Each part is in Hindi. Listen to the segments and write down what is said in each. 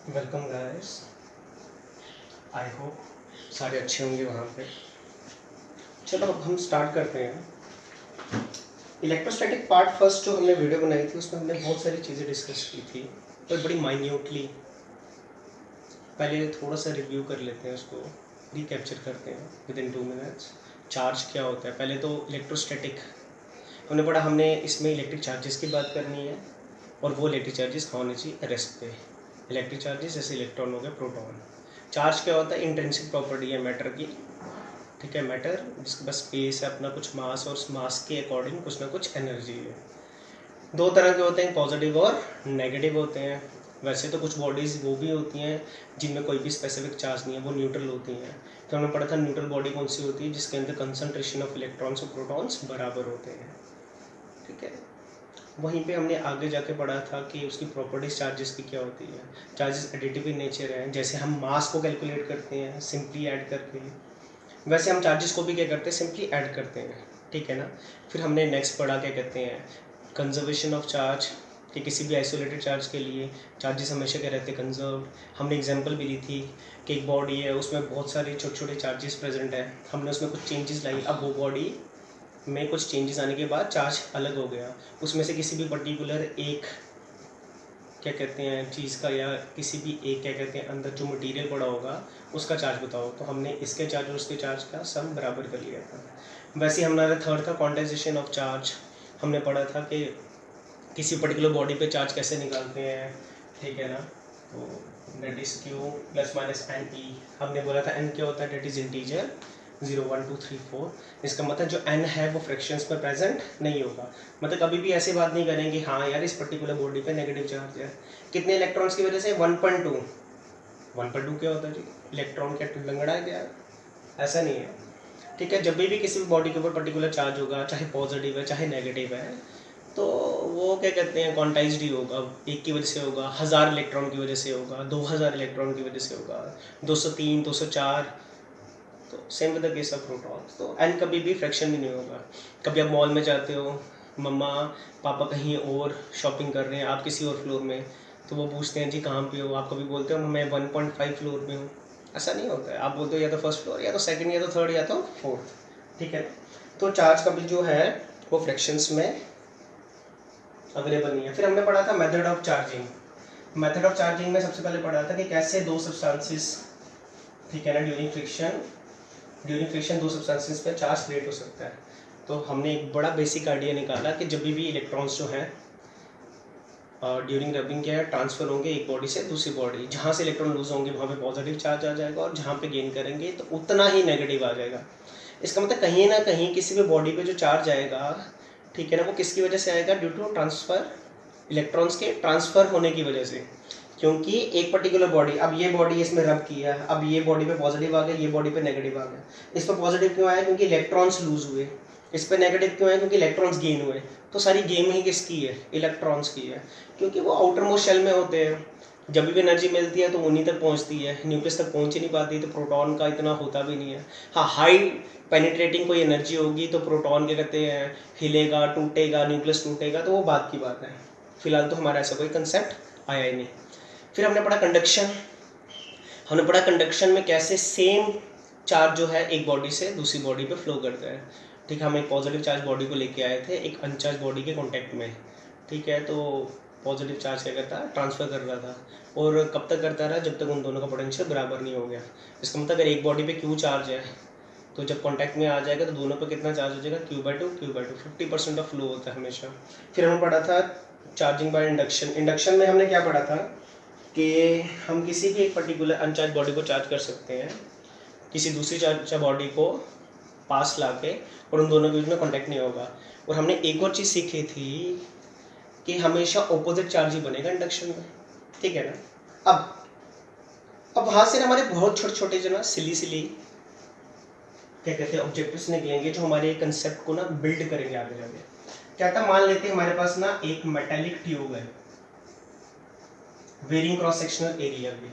Welcome guys. आई होप सारे अच्छे होंगे वहाँ पे। चलो अब हम स्टार्ट करते हैं। इलेक्ट्रोस्टैटिक पार्ट फर्स्ट जो हमने वीडियो बनाई थी उसमें हमने बहुत सारी चीज़ें डिस्कस की थी, पर बड़ी माइन्यूटली। पहले थोड़ा सा रिव्यू कर लेते हैं, उसको रिकैप्चर करते हैं विद इन 2 मिनट्स। चार्ज क्या होता है, पहले तो इलेक्ट्रोस्टैटिक हमने पढ़ा। हमने इसमें इलेक्ट्रिक चार्जेस की बात करनी है और वो इलेक्ट्रिक चार्जेस कहाँ होने चाहिए, रेस्ट पे। इलेक्ट्रिक चार्जेस जैसे इलेक्ट्रॉन हो गया, प्रोटॉन। चार्ज क्या होता है, इंट्रिंसिक प्रॉपर्टी है मैटर की। ठीक है, मैटर जिसके पास स्पेस है अपना, कुछ मास, और उस मास के अकॉर्डिंग कुछ ना कुछ एनर्जी है। दो तरह के होते हैं, पॉजिटिव और नेगेटिव होते हैं। वैसे तो कुछ बॉडीज़ वो भी होती हैं जिनमें कोई भी स्पेसिफिक चार्ज नहीं है, वो न्यूट्रल होती हैं। तो हमने पढ़ा था न्यूट्रल बॉडी कौन सी होती है, जिसके अंदर कंसंट्रेशन ऑफ इलेक्ट्रॉन्स और प्रोटॉन्स बराबर होते हैं। ठीक है, वहीं पे हमने आगे जाके पढ़ा था कि उसकी प्रॉपर्टीज चार्जेस की क्या होती है। चार्जेस एडिटिव इन नेचर हैं, जैसे हम मास को कैलकुलेट करते हैं सिंपली ऐड करके, वैसे हम चार्जेस को भी क्या करते हैं, सिंपली ऐड करते हैं। ठीक है ना। फिर हमने नेक्स्ट पढ़ा क्या कहते हैं, कंजर्वेशन ऑफ चार्ज, कि किसी भी आइसोलेटेड चार्ज के लिए चार्जेस हमेशा क्या रहते हैं, कंजर्व। हमने एग्जांपल भी ली थी कि एक बॉडी है, उसमें बहुत सारे छोटे छोटे चार्जेस प्रेजेंट है, हमने उसमें कुछ चेंजेस लाई, अब वो बॉडी में कुछ चेंजेस आने के बाद चार्ज अलग हो गया। उसमें से किसी भी पर्टिकुलर एक क्या कहते हैं चीज़ का, या किसी भी एक क्या कहते हैं अंदर जो मटेरियल पड़ा होगा उसका चार्ज बताओ, तो हमने इसके चार्ज और उसके चार्ज का सम बराबर कर लिया था। वैसे ही हमारा थर्ड था क्वांटाइजेशन ऑफ चार्ज। हमने पढ़ा था कि किसी पर्टिकुलर बॉडी पे चार्ज कैसे निकालते हैं। ठीक है ना। तो that is Q plus minus N E. हमने बोला था एन क्या होता है, डेट इज इंटीजर 0 1 2 3 4। इसका मतलब जो एन है वो फ्रैक्शंस में प्रेजेंट नहीं होगा। मतलब कभी भी ऐसी बात नहीं करेंगे हाँ यार इस पर्टिकुलर बॉडी पे नेगेटिव चार्ज है। कितने इलेक्ट्रॉन्स की वजह से, 1.2। 1.2 क्या होता है जी, इलेक्ट्रॉन क्या लंगड़ा है क्या, ऐसा नहीं है। ठीक है, जब भी किसी भी बॉडी के ऊपर पर्टिकुलर चार्ज होगा, चाहे पॉजिटिव है चाहे नेगेटिव है, तो वो क्या कहते हैं क्वांटाइज्ड ही होगा। एक की वजह से होगा, 1000 इलेक्ट्रॉन की वजह से होगा, 2000 इलेक्ट्रॉन की वजह से होगा, 203 204। तो same with the case of protons. तो एन कभी भी फ्रैक्शन भी नहीं होगा। कभी आप मॉल में जाते हो, मम्मा पापा कहीं और शॉपिंग कर रहे हैं, आप किसी और फ्लोर में, तो वो पूछते हैं जी कहाँ पे हो, आप कभी बोलते हो मैं 1.5 फ्लोर में हूँ, ऐसा नहीं होता है। आप बोलते हो या तो फर्स्ट फ्लोर, या तो सेकंड, या तो थर्ड, या तो फोर्थ। ठीक है। तो चार्ज कभी जो है वो फ्रैक्शंस में अवेलेबल नहीं है। फिर हमने पढ़ा था method of charging. Method of charging में सबसे पहले पढ़ा था कि कैसे दो सब्सटेंसेस, ठीक है ना, ड्यूरिंग फ्रिक्शन दो सब्सटेंसेस पे चार्ज क्रिएट हो सकता है। तो हमने एक बड़ा बेसिक आइडिया निकाला कि जब भी इलेक्ट्रॉन्स जो हैं ड्यूरिंग रबिंग क्या है, ट्रांसफर होंगे एक बॉडी से दूसरी बॉडी। जहाँ से इलेक्ट्रॉन लूज होंगे वहाँ पे पॉजिटिव चार्ज आ जाएगा, और जहाँ पे गेन करेंगे तो उतना ही नेगेटिव आ जाएगा। इसका मतलब कहीं ना कहीं किसी भी बॉडी पे जो चार्ज आएगा, ठीक है ना, वो किसकी वजह से आएगा, ड्यू टू ट्रांसफ़र, इलेक्ट्रॉन्स के ट्रांसफ़र होने की वजह से। क्योंकि एक पर्टिकुलर बॉडी, अब ये बॉडी इसमें रब किया, अब ये बॉडी पे पॉजिटिव आ गया, ये बॉडी पे नेगेटिव आ गया। इस पर पॉजिटिव क्यों आया, क्योंकि इलेक्ट्रॉन्स लूज हुए। इस पर नेगेटिव क्यों आया, क्योंकि इलेक्ट्रॉन्स गेन हुए। तो सारी गेम ही किसकी है, इलेक्ट्रॉन्स की है, क्योंकि वो आउटर मोस्ट शेल में होते हैं। जब भी एनर्जी मिलती है तो उन्हीं तक पहुंचती है, न्यूक्लियस तक पहुंच ही नहीं पाती, तो प्रोटॉन का इतना होता भी नहीं है। हाँ, हाई पेनिट्रेटिंग कोई एनर्जी होगी तो प्रोटॉन क्या कहते हैं, हिलेगा, टूटेगा, न्यूक्लियस टूटेगा, तो वो बात की बात है। फिलहाल तो हमारा ऐसा कोई कंसेप्ट आया ही नहीं। फिर हमने पढ़ा कंडक्शन। हमने पढ़ा कंडक्शन में कैसे सेम चार्ज जो है एक बॉडी से दूसरी बॉडी पे फ्लो करता है। ठीक है, हम एक पॉजिटिव चार्ज बॉडी को लेके आए थे एक अनचार्ज बॉडी के कॉन्टैक्ट में। ठीक है, तो पॉजिटिव चार्ज क्या करता है, ट्रांसफ़र कर रहा था, और कब तक करता रहा, जब तक उन दोनों का पोटेंशियल बराबर नहीं हो गया। इसका मतलब अगर एक बॉडी पे क्यू चार्ज है तो जब कॉन्टैक्ट में आ जाएगा तो दोनों पे कितना चार्ज हो जाएगा, Q/2 Q/2, 50% ऑफ फ्लो होता है हमेशा। फिर हमने पढ़ा था चार्जिंग बाय इंडक्शन। इंडक्शन में हमने क्या पढ़ा था कि हम किसी भी एक पर्टिकुलर अनचार्ज बॉडी को चार्ज कर सकते हैं किसी दूसरी चार्ज बॉडी को पास ला के, और उन दोनों के बीच में कॉन्टैक्ट नहीं होगा। और हमने एक और चीज़ सीखी थी कि हमेशा ऑपोजिट चार्ज ही बनेगा इंडक्शन में। ठीक है ना। अब वहाँ से हमारे बहुत छोटे छोटे जो ना सिली क्या कहते हैं ऑब्जेक्टिव्स निकलेंगे, जो हमारे कंसेप्ट को ना बिल्ड करेंगे आगे जाके। क्या था, मान लेते हैं हमारे पास ना एक मेटालिक ट्यूब है, वेरिंग क्रॉस सेक्शनल एरिया भी,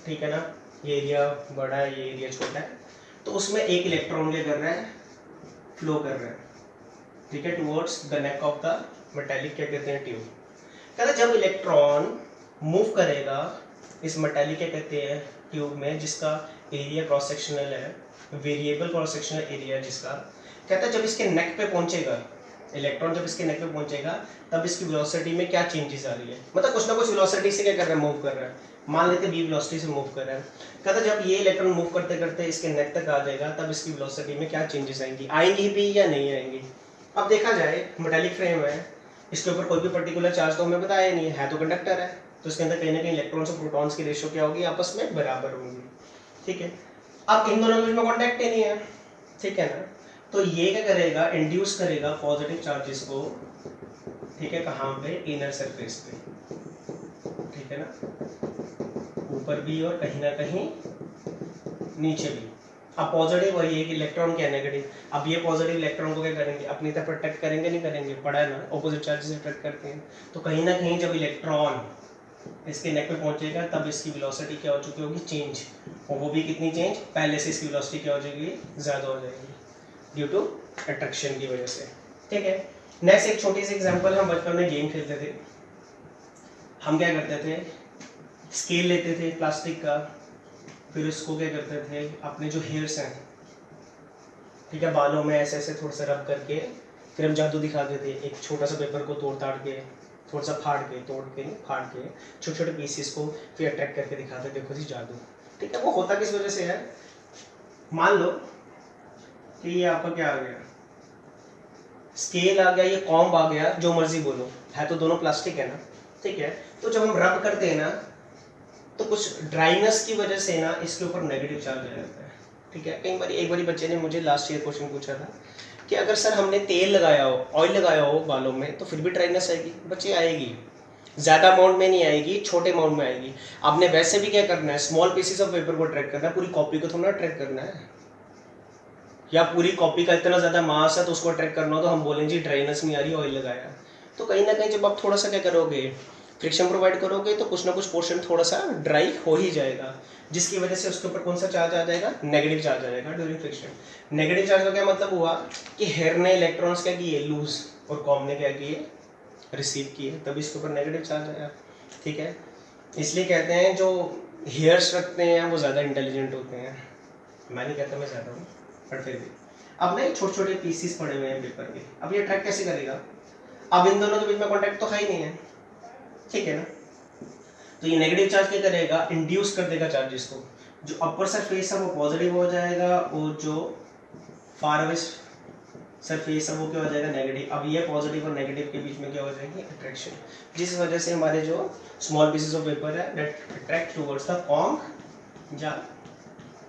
ठीक है ना, ये एरिया बड़ा है, ये एरिया छोटा है, तो उसमें एक इलेक्ट्रॉन क्या कर रहा है, फ्लो कर रहा है, ठीक है, towards the neck of the metallic क्या कहते हैं ट्यूब। कहते जब इलेक्ट्रॉन मूव करेगा इस मेटालिक क्या कहते हैं ट्यूब में, जिसका एरिया क्रॉस सेक्शनल है, वेरिएबल क्रॉस सेक्शनल एरिया जिसका, कहता है जब इसके नेक पे पहुंचेगा इलेक्ट्रॉन, जब इसके नेक पे पहुंचेगा तब इसकी वेलोसिटी में क्या चेंजेस आ रही है, मतलब कुछ ना कुछ वेलोसिटी से क्या कर रहा है, मूव कर रहा है। मान लेते v वेलोसिटी से मूव कर रहा है। कहता है जब ये इलेक्ट्रॉन मूव करते करते इसके नेक तक आ जाएगा तब इसकी वेलोसिटी में क्या चेंजेस आएंगी भी या नहीं आएंगी। अब देखा जाए मेटालिक फ्रेम है, इसके ऊपर कोई भी पर्टिकुलर चार्ज तो हमें बताया नहीं है, तो कंडक्टर है, तो इसके अंदर कहीं ना कहीं इलेक्ट्रॉन्स और प्रोटॉन्स की रेशियो क्या होगी, आपस में बराबर होंगी। ठीक है, अब इन दोनों के बीच में कॉन्टैक्ट ही नहीं है, ठीक है ना, तो ये क्या करेगा, इंड्यूस करेगा पॉजिटिव चार्जेस को, ठीक है, कहाँ पे, इनर सरफेस पे, ठीक है ना, ऊपर भी और कहीं ना कहीं नीचे भी। अब पॉजिटिव और ये इलेक्ट्रॉन क्या है, नेगेटिव। अब ये पॉजिटिव इलेक्ट्रॉन को क्या करेंगे, अपनी तरफ अट्रैक्ट करेंगे, नहीं करेंगे, पढ़ा है ना, ऑपोजिट चार्जेस अट्रैक्ट करते हैं। तो कहीं ना कहीं जब इलेक्ट्रॉन इसके नेक पे पहुंचेगा तब इसकी वेलोसिटी क्या हो चुकी होगी, चेंज, और वो भी कितनी चेंज, पहले से इसकी वेलोसिटी क्या हो जाएगी, ज़्यादा हो जाएगी ड्यू टू अट्रैक्शन की वजह से। ठीक है, नेक्स्ट एक छोटी सी एग्जांपल, हम बचपन में गेम खेलते थे, हम क्या करते थे, स्केल लेते थे प्लास्टिक का, फिर उसको क्या करते थे, अपने जो हेयर्स हैं, ठीक है, बालों में ऐसे ऐसे थोड़ा सा रब करके फिर हम जादू दिखाते थे, एक छोटा सा पेपर को तोड़ ताड़ के, थोड़ा सा फाड़ के, तोड़ के नहीं, फाड़ के छोटे छोटे पीसेस को फिर अट्रैक्ट करके दिखाते, देखो जी जादू। ठीक है, वो होता किस वजह से है, मान लो कि ये आपका क्या आ गया, स्केल आ गया, ये कॉम्ब आ गया, जो मर्जी बोलो, है तो दोनों प्लास्टिक है ना। ठीक है, तो जब हम रब करते हैं ना तो कुछ ड्राइनेस की वजह से ना इसके ऊपर नेगेटिव चार्ज आ जाता है। ठीक है, एक बारी बच्चे ने मुझे लास्ट ईयर क्वेश्चन पूछा था कि अगर सर हमने तेल लगाया हो, ऑयल लगाया हो बालों में, तो फिर भी ड्राइनेस आएगी। बच्चे आएगी, ज़्यादा अमाउंट में नहीं आएगी, छोटे अमाउंट में आएगी। आपने वैसे भी क्या करना है, स्मॉल पीसेस ऑफ पेपर को ट्रैक करना है, पूरी कॉपी को थोड़ा ट्रैक करना है, या पूरी कॉपी का इतना ज़्यादा मास है तो उसको ट्रैक करना हो तो हम बोलेंगे जी ड्राइनेस नहीं आ रही, ऑयल लगाया। तो कहीं ना कहीं जब आप थोड़ा सा क्या करोगे, फ्रिक्शन प्रोवाइड करोगे, तो कुछ ना कुछ पोर्शन थोड़ा सा ड्राई हो ही जाएगा, जिसकी वजह से उसके ऊपर कौन सा चार्ज आ जाएगा, नेगेटिव चार्ज आ जाएगा ड्यूरिंग फ्रिक्शन। नेगेटिव चार्ज का क्या मतलब हुआ कि हेयर ने इलेक्ट्रॉन्स क्या किए, लूज, और कॉम ने क्या किए, रिसीव किए, तभी इसके ऊपर नेगेटिव चार्ज आया। ठीक है, इसलिए कहते हैं जो हेयर्स रखते हैं वो ज़्यादा इंटेलिजेंट होते हैं। मैं नहीं कहता मैं ज़्यादा हूँ, बट फिर भी अब ना छोटे छोटे पीसीस पड़े हुए हैं पेपर के, अब ये ट्रैक कैसे करेगा, अब इन दोनों के बीच में कॉन्टैक्ट तो है ही नहीं है। ठीक है ना, तो ये नेगेटिव चार्ज क्या करेगा, इंड्यूस कर देगा चार्जेस को, जो अपर सरफेस है वो पॉजिटिव हो जाएगा और जो फार अवे सरफेस है वो क्या हो जाएगा, नेगेटिव। अब ये पॉजिटिव और नेगेटिव के बीच में क्या हो जाएगी, अट्रैक्शन, जिस वजह से हमारे जो स्मॉल पीसेस ऑफ पेपर है that attract towards the comb या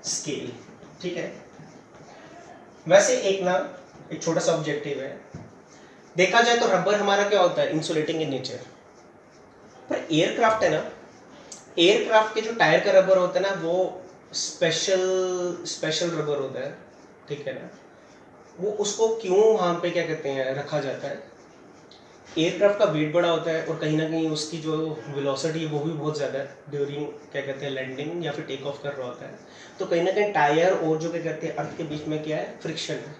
स्केल। ठीक है, वैसे एक छोटा सा ऑब्जेक्टिव है, देखा जाए तो रबर हमारा क्या होता है, इंसुलेटिंग इन नेचर, पर एयरक्राफ्ट है ना, एयरक्राफ्ट के जो टायर का रबर होता है ना वो स्पेशल रबर होता है। ठीक है ना, वो उसको क्यों वहाँ पे क्या कहते हैं रखा जाता है, एयरक्राफ्ट का वेट बड़ा होता है और कहीं ना कहीं उसकी जो वेलोसिटी है वो भी बहुत ज़्यादा है ड्यूरिंग क्या कहते हैं लैंडिंग या फिर टेक ऑफ कर रहा होता है, तो कहीं ना कहीं टायर और जो क्या कहते हैं अर्थ के बीच में क्या है, फ्रिक्शन है।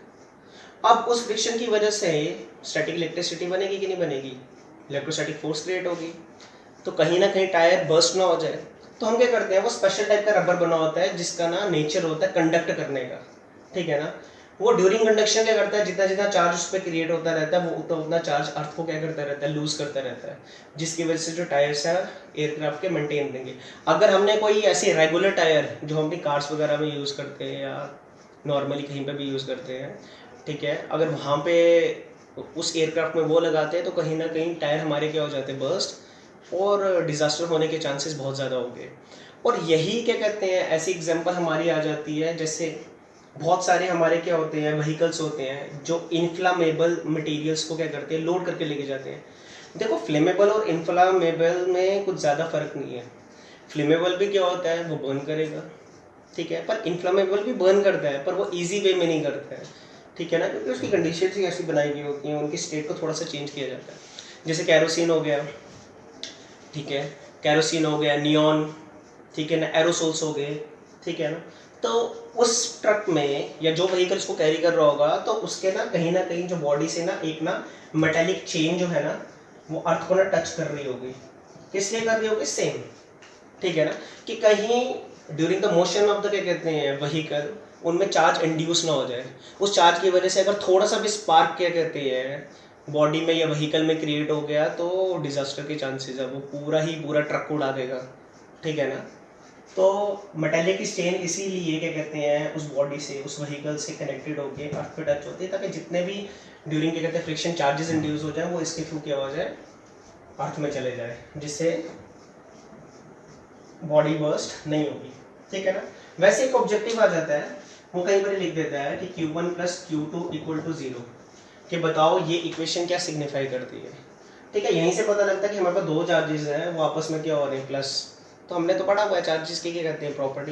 अब उस फ्रिक्शन की वजह से स्टैटिक इलेक्ट्रिसिटी बनेगी कि नहीं बनेगी, इलेक्ट्रोस्टैटिक फोर्स क्रिएट होगी, तो कहीं ना कहीं टायर बर्स्ट ना हो जाए, तो हम क्या करते हैं, वो स्पेशल टाइप का रबर बना होता है जिसका ना नेचर होता है कंडक्ट करने का। ठीक है ना, वो ड्यूरिंग कंडक्शन क्या करता है, जितना जितना चार्ज उस पर क्रिएट होता रहता है वो उतना उतना चार्ज अर्थ को क्या करता रहता है, लूज करता रहता है, जिसकी वजह से जो टायर्स है एयरक्राफ्ट के मेंटेन देंगे। अगर हमने कोई ऐसे रेगुलर टायर जो हम अपनी कार्स वगैरह में यूज़ करते हैं या नॉर्मली कहीं पर भी यूज़ करते हैं, ठीक है, अगर वहाँ पे उस एयरक्राफ्ट में वो लगाते हैं तो कहीं ना कहीं टायर हमारे क्या हो जाते हैं, बर्स्ट, और डिज़ास्टर होने के चांसेस बहुत ज़्यादा होंगे। और यही क्या कहते हैं, ऐसी एग्जांपल हमारी आ जाती है, जैसे बहुत सारे हमारे क्या होते हैं, व्हीकल्स होते हैं जो इन्फ्लामेबल मटेरियल्स को क्या करते हैं, लोड करके लेके जाते हैं। देखो फ्लेमेबल और इन्फ्लामेबल में कुछ ज़्यादा फर्क नहीं है, फ्लेमेबल भी क्या होता है, वो बर्न करेगा, ठीक है, पर इन्फ्लामेबल भी बर्न करता है, पर वो ईजी वे में नहीं करता है। ठीक है ना, क्योंकि उसकी कंडीशन ही ऐसी बनाई गई होती हैं, उनकी स्टेट को थोड़ा सा चेंज किया जाता है। जैसे कैरोसिन हो गया, ठीक है, कैरोसिन हो गया, नियॉन, ठीक है ना, एरोसोल्स हो गए, ठीक है ना, तो उस ट्रक में या जो व्हीकल्स को कैरी कर रहा होगा तो उसके ना कहीं जो बॉडी से ना एक ना मेटेलिक चेन जो है ना वो अर्थ को ना टच कर रही होगी, किस लिए कर रही होगी, सेम ठीक है ना, कि कहीं during the motion of the क्या कहते हैं व्हीकल उनमें चार्ज इंड्यूस ना हो जाए। उस चार्ज की वजह से अगर थोड़ा सा भी स्पार्क क्या कहते हैं बॉडी में या व्हीकल में क्रिएट हो गया तो डिजास्टर के चांसेस है, वो पूरा ही पूरा ट्रक उड़ा देगा। ठीक है ना, तो मेटेलिक स्टेन इसीलिए क्या कहते हैं उस बॉडी से उस व्हीकल से कनेक्टेड होकर अर्थ पे टच होती है, ताकि जितने भी ड्यूरिंग क्या कहते हैं फ्रिक्शन चार्जेस इंड्यूस हो जाए वो इसके थ्रू क्या हो जाए अर्थ में चले जाए, जिससे बॉडी बर्स्ट नहीं होगी। ठीक है ना, वैसे एक ऑब्जेक्टिव आ जाता है वो कई बार लिख देता है कि Q1 + Q2 = 0, कि बताओ ये इक्वेशन क्या सिग्निफाई करती है। ठीक है, यहीं से पता लगता है कि हमारे पास दो चार्जेस हैं वो आपस में क्या हो रहे हैं प्लस। तो हमने तो पढ़ा हुआ है चार्जेस की क्या कहते हैं प्रॉपर्टी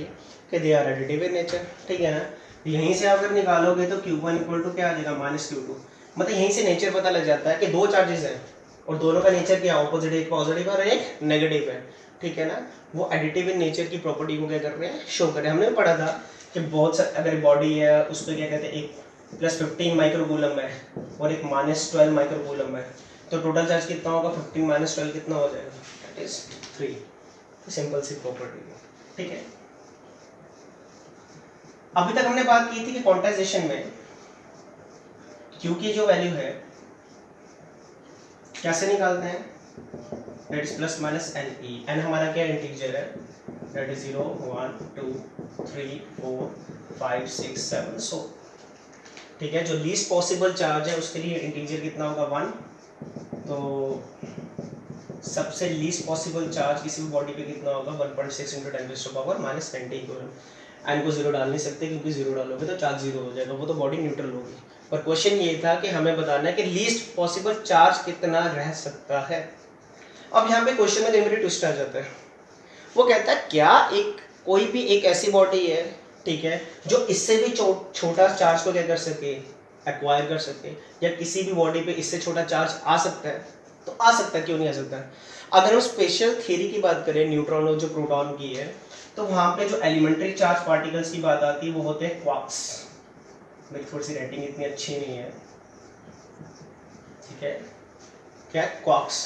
कि they are additive in nature. ठीक है ना, यहीं से अगर निकालोगे तो Q1 = क्या आ जाएगा -Q2, मतलब यहीं से नेचर पता लग जाता है कि दो चार्जेस हैं और दोनों का नेचर क्या ऑपोजिट, एक पॉजिटिव और एक नेगेटिव है। ठीक है ना, वो एडिटिव इन नेचर की प्रॉपर्टी को क्या कर रहे हैं शो कर रहे हैं। हमने पढ़ा था कि बहुत सारे अगर बॉडी है उस पर क्या कहते हैं एक +15 माइक्रोकूलम है और एक -12 माइक्रोकूलम है, तो टोटल चार्ज कितना होगा 15 - 12 कितना हो जाएगा, दैट इज 3। सिंपल सी प्रॉपर्टी है। ठीक है, अभी तक हमने बात की थी कि क्वांटाइजेशन में Q की जो वैल्यू है कैसे निकालते हैं, दैट इज ±NE। n हमारा क्या इंटीजर है, दैट इज 0 1 2 3 4 5 6 7 सो। ठीक है, जो लीस्ट पॉसिबल चार्ज है उसके लिए इंटीजर कितना होगा 1, तो सबसे लीस्ट पॉसिबल चार्ज किसी भी बॉडी पे कितना होगा 1.6 × 10⁻⁻90 कूलम। एन को 0 डाल नहीं सकते क्योंकि 0 डालोगे तो चार्ज 0 हो जाएगा, वो तो बॉडी न्यूट्रल होगी। पर क्वेश्चन ये था कि हमें बताना है कि लीस्ट पॉसिबल चार्ज कितना रह सकता है। अब यहाँ पे क्वेश्चन में कई बार ट्विस्ट आ जाता है, वो कहता है क्या एक कोई भी एक ऐसी बॉडी है, ठीक है, जो इससे भी छोटा चार्ज को क्या कर सके एक्वायर कर सके, या किसी भी बॉडी पे इससे छोटा चार्ज आ सकता है, तो आ सकता है, क्यों नहीं आ सकता। अगर हम स्पेशल थ्योरी की बात करें न्यूट्रॉन और जो प्रोटॉन की है, तो वहाँ पे जो एलिमेंट्री चार्ज पार्टिकल्स की बात आती है वो होते हैं क्वार्क्स। मेरी थोड़ी सी राइटिंग इतनी अच्छी नहीं है, ठीक है, क्या क्वार्क्स।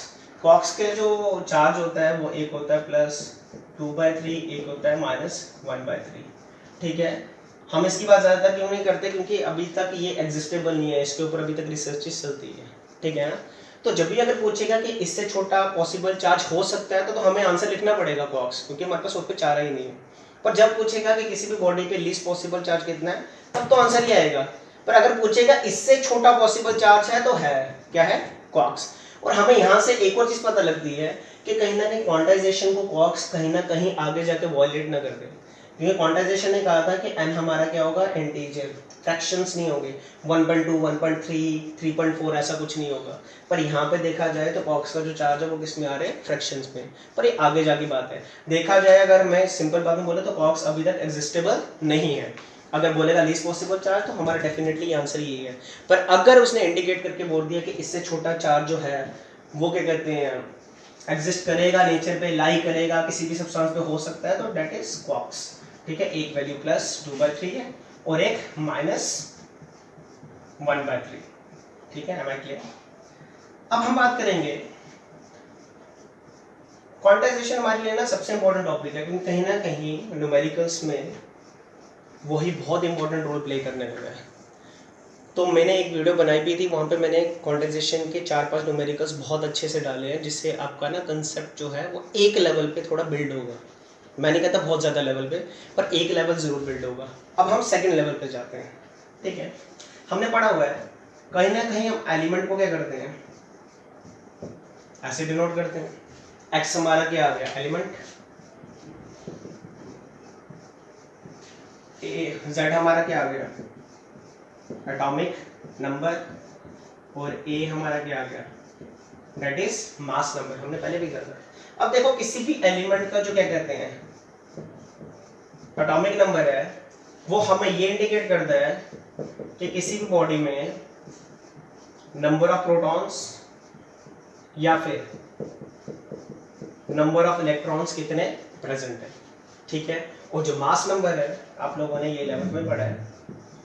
क्वार्क्स के जो चार्ज होता है वो एक होता है +2/3, एक होता है -1/3। ठीक है, हम इसकी बात ज़्यादातर क्यों नहीं करते, क्योंकि अभी तक ये एग्जिस्टेबल नहीं है, इसके ऊपर अभी तक रिसर्च चलती है। ठीक है ना, तो जब भी अगर पूछेगा कि इससे छोटा पॉसिबल चार्ज हो सकता है तो हमें आंसर लिखना पड़ेगा क्वार्क्स, क्योंकि हमारे पास और कुछ चारा ही नहीं है। पर जब पूछेगा कि किसी भी बॉडी पे लीस्ट पॉसिबल चार्ज कितना है, तब तो आंसर ही आएगा। पर अगर पूछेगा इससे छोटा पॉसिबल चार्ज है तो है क्या है क्वार्क्स। और हमें यहाँ से एक और चीज़ पता लगती है कि कहीं ना कहीं क्वांटाइजेशन को क्वार्क्स कहीं ना कहीं आगे जाके वॉयलेट ना कर दे, क्योंकि क्वांटाइजेशन ने कहा था कि n हमारा क्या होगा इंटीजर, फ्रैक्शंस नहीं होंगे, 1.2 1.3 3.4 ऐसा कुछ नहीं होगा। पर यहाँ पे देखा जाए तो क्वार्क्स का जो चार्ज है वो किस में आ रहे हैं फ्रैक्शंस में, पर ये आगे जाके बात है। देखा जाए अगर मैं सिंपल बात में बोले तो क्वार्क्स अभी तक एग्जिस्टेबल नहीं है। अगर बोलेगा लीस्ट पॉसिबल चार्ज तो हमारा डेफिनेटली आंसर यही है। पर अगर उसने इंडिकेट करके बोल दिया कि इससे छोटा चार्ज जो है वो क्या कहते हैं एग्जिस्ट करेगा, नेचर पे लाई करेगा, किसी भी सब्सटेंस पे हो सकता है, तो दैट इज क्वार्क्स। ठीक है, एक वैल्यू +2/3 है और एक -1/3। ठीक है, am I clear? अब हम बात करेंगे क्वांटाइजेशन हमारे लिए ना सबसे इंपॉर्टेंट टॉपिक है, क्योंकि कहीं ना कहीं न्यूमेरिकल्स में वही बहुत इंपॉर्टेंट रोल प्ले करने लगा है। तो मैंने एक वीडियो बनाई भी थी, वहाँ पे मैंने क्वांटाइजेशन के 4-5 न्यूमेरिकल्स बहुत अच्छे से डाले हैं, जिससे आपका ना कंसेप्ट जो है वो एक लेवल पे थोड़ा बिल्ड होगा। मैं नहीं कहता बहुत ज़्यादा लेवल पे, पर एक लेवल ज़रूर बिल्ड होगा। अब हम सेकंड लेवल पे जाते हैं। ठीक है, हमने पढ़ा हुआ है कहीं ना कहीं हम एलिमेंट को क्या करते हैं ऐसे डिनोट करते हैं। एक्स हमारा क्या आ गया एलिमेंट, जेड हमारा क्या आ गया एटॉमिक नंबर, और ए हमारा क्या आ गया दैट इज मास नंबर। हमने पहले भी कहा था। अब देखो किसी भी एलिमेंट का जो क्या कहते हैं एटॉमिक नंबर है, वो हमें ये इंडिकेट करता है कि किसी भी बॉडी में नंबर ऑफ प्रोटॉन्स या फिर नंबर ऑफ इलेक्ट्रॉन्स कितने प्रेजेंट है। ठीक है, और जो मास नंबर है आप लोगों ने ये 11th में पढ़ा है,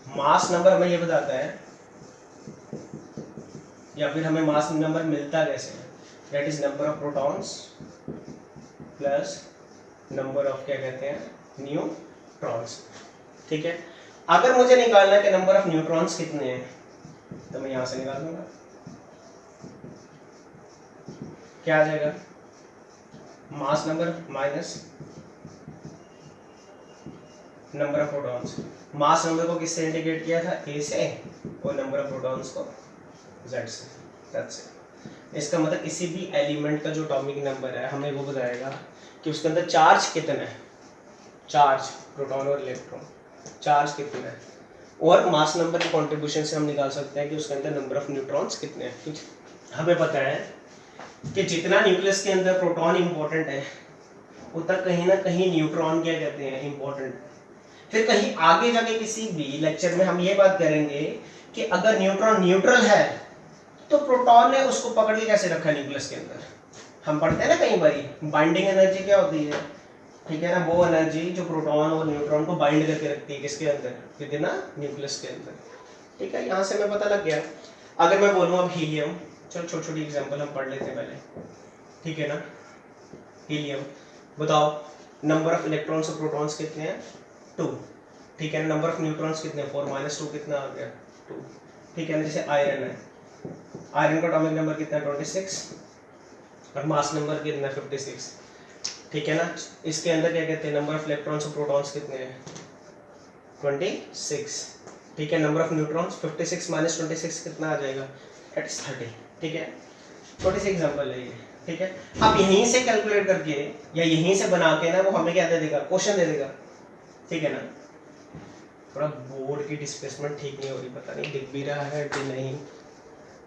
मास नंबर हमें ये बताता है या फिर हमें मास नंबर मिलता कैसे है, that is number of protons plus number of क्या कहते हैं, न्यूट्रॉन्स। ठीक है, अगर मुझे निकालना है कि नंबर ऑफ न्यूट्रॉन्स कितने हैं तो मैं यहां से निकाल दूंगा, क्या आ जाएगा, mass number minus number of protons. Mass number को किससे इंडिकेट किया था, ए से, और नंबर ऑफ प्रोटॉन्स को जेड से। That's it. इसका मतलब किसी भी एलिमेंट का जो एटॉमिक नंबर है हमें वो बताएगा कि उसके अंदर चार्ज कितना है, चार्ज प्रोटॉन और इलेक्ट्रॉन चार्ज कितना है, और मास नंबर के कंट्रीब्यूशन से हम निकाल सकते हैं कि उसके अंदर नंबर ऑफ न्यूट्रॉन्स कितने हैं। क्योंकि हमें पता है कि जितना न्यूक्लियस के अंदर प्रोटॉन इंपॉर्टेंट है उतना कहीं ना कहीं न्यूट्रॉन क्या कहते हैं, इंपॉर्टेंट। फिर कहीं आगे जाके किसी भी लेक्चर में हम ये बात करेंगे कि अगर न्यूट्रॉन न्यूट्रल है तो प्रोटॉन ने उसको पकड़ के कैसे रखा है न्यूक्लियस के अंदर। हम पढ़ते हैं ना कई बारी, बाइंडिंग एनर्जी क्या होती है, ठीक है ना, वो एनर्जी जो प्रोटॉन और न्यूट्रॉन को बाइंड करके रखती है किसके अंदर, विद इन न्यूक्लियस के अंदर। ठीक है, यहाँ से मैं पता लग गया। अगर मैं बोलूँ अब हीलियम, चलो छोटी छोटी एग्जांपल हम पढ़ लेते हैं पहले, ठीक है ना। हीलियम, बताओ नंबर ऑफ इलेक्ट्रॉन्स और प्रोटॉन्स कितने हैं, 2। ठीक है, नंबर ऑफ न्यूट्रॉन्स कितने, 4 - 2 कितना आ गया, 2। ठीक है ना। जैसे आयरन है, आयरन का एटॉमिक नंबर कितना है, 26, और मास नंबर कितना है, 56। ठीक है ना। इसके अंदर क्या कहते हैं, नंबर ऑफ इलेक्ट्रॉन्स और प्रोटॉन्स कितने हैं, 26। ठीक है, नंबर ऑफ न्यूट्रॉन्स 56 - 26 कितना आ जाएगा, 30। ठीक है, छोटी सी एग्जांपल है ये। ठीक है, अब यहीं से कैलकुलेट करके या यहीं से बना के ना वो हमें क्या दे देगा, क्वेश्चन दे देगा। ठीक है ना। थोड़ा बोर्ड की डिस्प्लेसमेंट ठीक नहीं हो रही, पता नहीं दिख भी रहा है कि नहीं,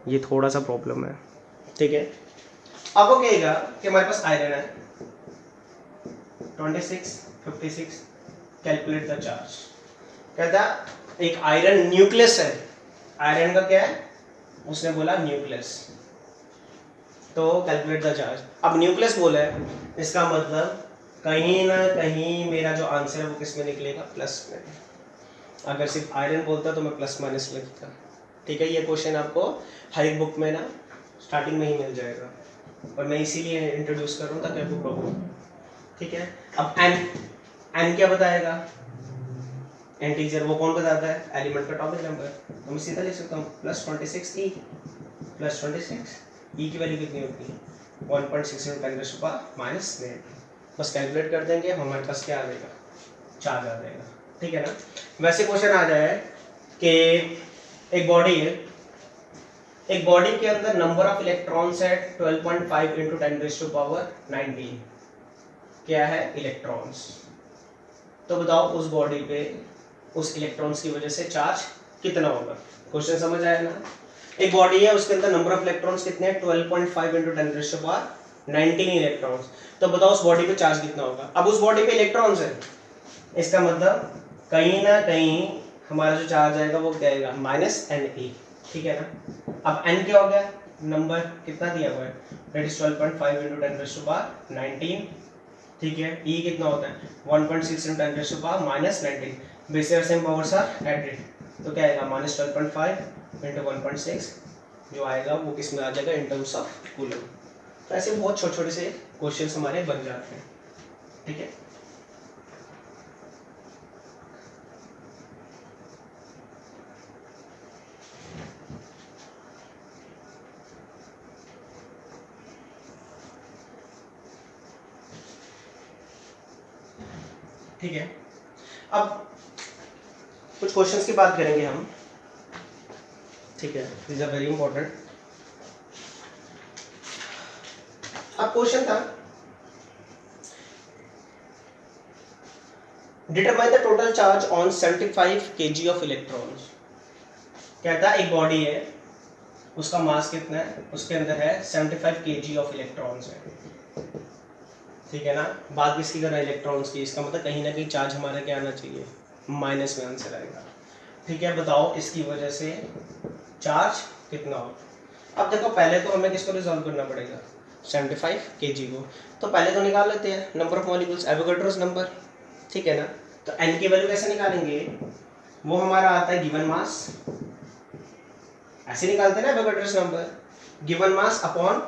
ये थोड़ा सा प्रॉब्लम है। ठीक है, अब वो कहेगा कि हमारे पास आयरन है 26, 56, कैलकुलेट द चार्ज। कहता एक आयरन न्यूक्लियस है, आयरन का क्या है, उसने बोला न्यूक्लियस, तो कैलकुलेट द चार्ज। अब न्यूक्लियस बोला है, इसका मतलब कहीं ना कहीं मेरा जो आंसर है वो किस में निकलेगा, प्लस में। अगर सिर्फ आयरन बोलता तो मैं प्लस माइनस लिखता। ठीक है, ये क्वेश्चन आपको हर एक बुक में ना स्टार्टिंग में ही मिल जाएगा, और मैं इसीलिए इंट्रोड्यूस कर रहा हूँ ताकि आपको प्रॉब्लम। ठीक है, अब एन क्या बताएगा, इंटीजर, वो कौन बताता है, एलिमेंट का एटॉमिक नंबर। तो मैं सीधा लिख सकता हूँ +26 ई, +26 ई की वैल्यू कितनी होती है, 1.6 × 10⁻⁻⁹। बस कैलकुलेट कर देंगे, हमारे पास क्या आ जाएगा, चार्ज आ जाएगा। ठीक है ना। वैसे क्वेश्चन आ जाए कि एक बॉडी है, एक बॉडी के अंदर नंबर ऑफ इलेक्ट्रॉन्स है 12.5 × 10⁻19 क्या है, इलेक्ट्रॉन्स। तो बताओ उस बॉडी पे उस इलेक्ट्रॉन्स की वजह से चार्ज कितना होगा। क्वेश्चन समझ आया ना। एक बॉडी है, उसके अंदर नंबर ऑफ इलेक्ट्रॉन्स कितने हैं, 12.5 × 10⁻19 इलेक्ट्रॉन्स। तो बताओ उस बॉडी पे चार्ज कितना होगा। अब उस बॉडी पे इलेक्ट्रॉन्स है, इसका मतलब कहीं ना कहीं हमारा जो चार्ज आएगा वो क्या आएगा, -NE। ठीक है ना। अब n क्या हो गया, नंबर कितना दिया हुआ है, दैट इज 12.5 × 10⁻19। ठीक है, E कितना होता है, 1.6 × 10⁻19। Basic same powers are added, तो क्या आएगा, -12.5 × 1.6 जो आएगा वो किस में आ जाएगा, इन टर्म्स ऑफ कूलम। तो ऐसे बहुत छोटे छोटे से क्वेश्चंस हमारे बन जाते हैं। ठीक है, ठीक है। अब कुछ क्वेश्चंस की बात करेंगे हम। ठीक है, दिस आर वेरी इंपॉर्टेंट। अब क्वेश्चन था, determine the total charge on 75 kg of electrons. कहता है एक बॉडी है, उसका मास कितना है, उसके अंदर है 75 kg ऑफ इलेक्ट्रॉन्स है। ठीक है ना। बात किसकी कर रहा है, इलेक्ट्रॉन्स की। इसका मतलब कहीं ना कहीं चार्ज हमारा क्या आना चाहिए, माइनस में आंसर आएगा। ठीक है, बताओ इसकी वजह से चार्ज कितना हो। अब देखो पहले तो हमें किसको रिजॉल्व करना पड़ेगा, 75 kg को। तो पहले तो निकाल लेते हैं number of molecules, Avogadro's number. ठीक है ना। तो n की वैल्यू कैसे निकालेंगे, वो हमारा आता है गिवन मास, ऐसे निकालते हैं ना Avogadro's number, given mass upon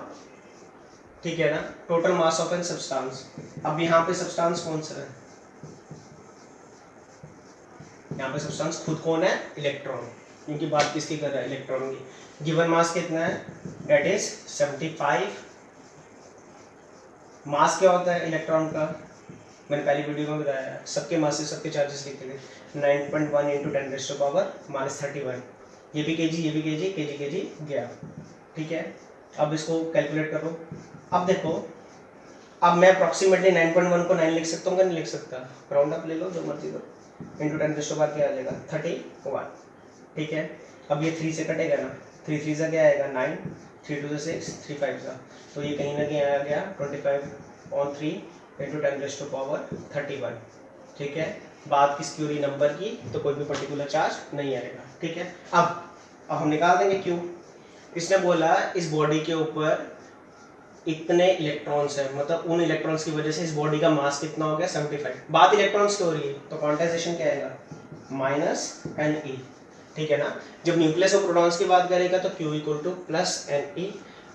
ठीक है ना, total mass of an substance. अब यहाँ पे सब्सटेंस कौन सा है, यहाँ पे सब्सटेंस खुद कौन है, इलेक्ट्रॉन, क्योंकि बात किसकी कर रहा है, इलेक्ट्रॉन की। गिवन मास कितना है, दैट इज 75। मास क्या होता है इलेक्ट्रॉन का, मैंने पहली वीडियो में बताया, सबके मास से सबके चार्जेस लिखे थे, 9.1 इंटू 10⁻⁻31। ये भी केजी, ये भी केजी, केजी केजी गया, ठीक है। अब इसको कैलकुलेट करो। अब देखो, अब मैं अप्रॉक्सीमेटली 9.1 को 9 लिख सकता हूँ, नहीं लिख सकता, राउंड अप ले लो, जो मर्जी करो, इंटू 10⁻क्या आ जाएगा, 31, ठीक है। अब ये 3 से कटेगा ना, 3 3 से क्या आएगा, 9, 3 2 6, 3 5 का, तो ये कहीं ना कहीं आ गया 25/3 इंटू 10⁻31, ठीक है। बात किसकी हो रही, नंबर की, तो कोई भी पर्टिकुलर चार्ज नहीं आएगा, ठीक है। अब हम निकाल देंगे क्यों। इसने बोला इस बॉडी के ऊपर इतने इलेक्ट्रॉन्स हैं, मतलब उन इलेक्ट्रॉन्स की वजह से इस बॉडी का मास कितना हो गया, 75। बात इलेक्ट्रॉन्स की हो रही है, तो क्वांटाइजेशन क्या आएगा, -Ne, ठीक है ना। जब न्यूक्लियस और प्रोटॉन्स की बात करेगा तो Q = +Ne,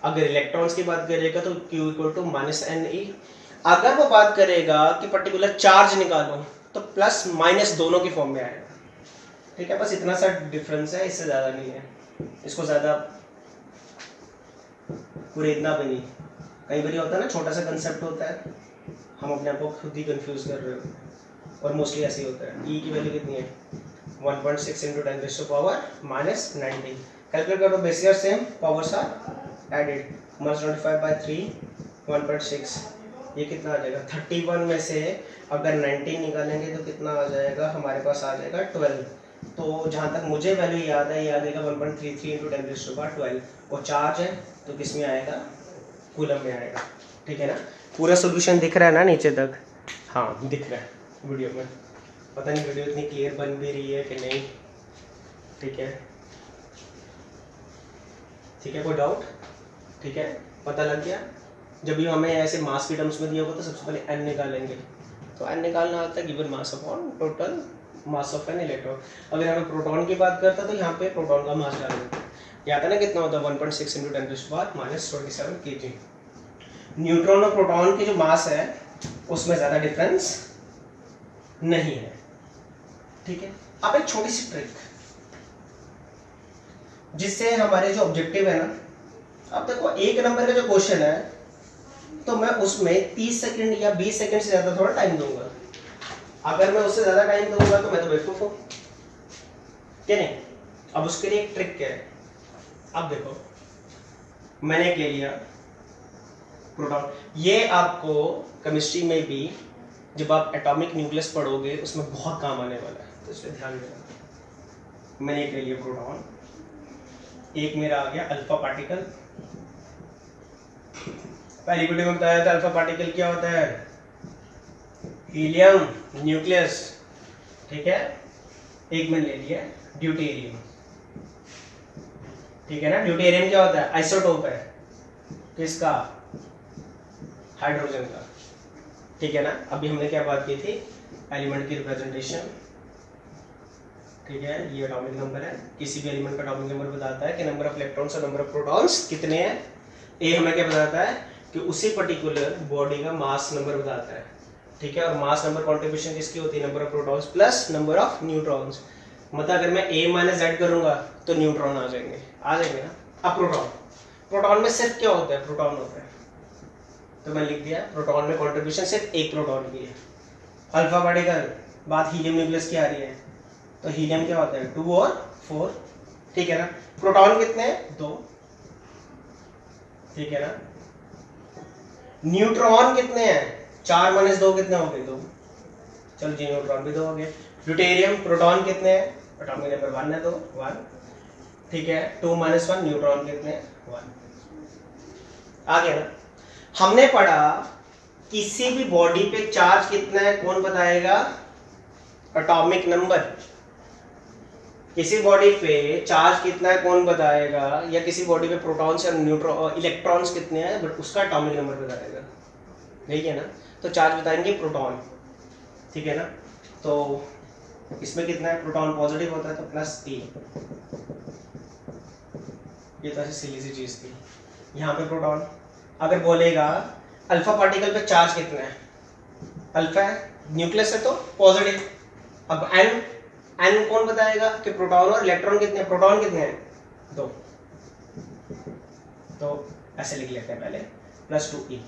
अगर इलेक्ट्रॉन्स की बात करेगा तो Q = -Ne। अगर वो बात करेगा कि पर्टिकुलर चार्ज निकालो तो प्लस माइनस दोनों की फॉर्म में आएगा, ठीक है। बस इतना सा डिफरेंस है, इससे ज़्यादा नहीं है, इसको ज़्यादा कुरेदना भी नहीं। कई बार होता है ना, छोटा सा कंसेप्ट होता है, हम अपने आप को खुद ही कंफ्यूज कर रहे हो, और मोस्टली ऐसे ही होता है। ई की वैल्यू कितनी है, 1.6 इंटू 10⁻⁻19। कैलकुलेट करो, basic same, powers are added, -25/3 1.6, ये कितना आ जाएगा, 31 में से अगर 19 निकालेंगे तो कितना आ जाएगा, हमारे पास आ जाएगा 12। तो जहाँ तक मुझे वैल्यू याद है, याद आएगा 1.33 इंटू 10⁻12। वो चार्ज है तो किस में आएगा, कूलम में आएगा, ठीक है ना। पूरा सोल्यूशन दिख रहा है ना नीचे तक, हाँ दिख रहा है वीडियो में, पता नहीं वीडियो इतनी क्लियर बन भी रही है कि नहीं, ठीक है, ठीक है, कोई डाउट, ठीक है, पता लग गया। जब भी हमें ऐसे मास के टर्म्स में दिया होगा तो सबसे पहले n निकालेंगे, तो n निकालना आता है given mass upon total mass of an electron. अगर हमें प्रोटॉन की बात करता है तो यहाँ पे प्रोटॉन का मास डाल देते हैं, याद है ना कितना होता है, 1.6 इंटू 10⁻⁻27 kg। न्यूट्रॉन और प्रोटॉन की जो मास है उसमें ज़्यादा डिफरेंस नहीं है, ठीक है। अब एक छोटी सी ट्रिक जिससे हमारे जो ऑब्जेक्टिव है ना, अब देखो एक नंबर का जो क्वेश्चन है तो मैं उसमें 30 सेकंड या 20 सेकंड से ज़्यादा थोड़ा टाइम दूंगा। अगर मैं उससे ज़्यादा टाइम दूंगा तो मैं तो बेवकूफ़ हूँ, क्या नहीं। अब उसके लिए एक ट्रिक क्या है, अब देखो मैंने एक ले लिया प्रोटॉन, ये आपको केमिस्ट्री में भी जब आप एटॉमिक न्यूक्लियस पढ़ोगे उसमें बहुत काम आने वाला है, तो इस पर ध्यान देना। मैंने एक ले लिया प्रोटॉन, एक मेरा आ गया अल्फा पार्टिकल। पहली वीडियो में बताया था अल्फा पार्टिकल क्या होता है, हीलियम न्यूक्लियस, ठीक है। एक मैंने ले लिया ड्यूटेरियम, ठीक है ना। ड्यूटेरियम क्या होता है, आइसोटोप है किसका, हाइड्रोजन का, ठीक है ना। अभी हमने क्या बात की थी, एलिमेंट की रिप्रेजेंटेशन, ठीक है। ये एटॉमिक नंबर है, किसी भी एलिमेंट का एटॉमिक नंबर बताता है कि नंबर ऑफ इलेक्ट्रॉन्स और नंबर ऑफ प्रोटॉन्स कितने हैं। ए हमें क्या बताता है कि उसी पर्टिकुलर बॉडी का मास नंबर बताता है, ठीक है। और मास नंबर कॉन्ट्रीब्यूशन किसकी होती है, number of protons plus number of neutrons. मतलब अगर मैं ए माइनस जेड करूंगा तो न्यूट्रॉन आ जाएंगे ना। अब प्रोटॉन में सिर्फ क्या होता है, प्रोटॉन होता है, तो मैं लिख दिया प्रोटॉन में कॉन्ट्रीब्यूशन सिर्फ एक प्रोटॉन की है। अल्फा पार्टिकल, बात हीलियम न्यूक्लियस की आ रही है, तो हीलियम क्या होता है 2 और 4, ठीक है ना। प्रोटॉन कितने हैं, 2, ठीक है ना। न्यूट्रॉन कितने हैं, 4 - 2 कितने हो गए, 2, चलो जी न्यूट्रॉन भी 2 हो गए। ड्यूटेरियम प्रोटॉन कितने हैं, एटॉमिक नंबर 1 है तो 1, ठीक है। 2 - 1 न्यूट्रॉन कितने हैं, 1। आ गया ना। हमने पढ़ा किसी भी बॉडी पे चार्ज कितना है कौन बताएगा, एटॉमिक नंबर। किसी बॉडी पे चार्ज कितना है कौन बताएगा, या किसी बॉडी पे प्रोटॉन्स या न्यूट्रॉन इलेक्ट्रॉन्स कितने हैं बट उसका एटॉमिक नंबर बताएगा, ठीक है ना। तो चार्ज बताएंगे प्रोटॉन, ठीक है ना। तो इसमें कितना है, प्रोटॉन पॉजिटिव होता है तो +3, ये तो ऐसी सिली सी चीज थी। यहाँ पे प्रोटॉन अगर बोलेगा अल्फा पार्टिकल पे चार्ज कितना है, अल्फा है, न्यूक्लियस है तो पॉजिटिव। अब एन, एन कौन बताएगा कि प्रोटॉन और इलेक्ट्रॉन कितने हैं, प्रोटॉन कितने हैं, 2, तो ऐसे लिख लेते हैं पहले +2e,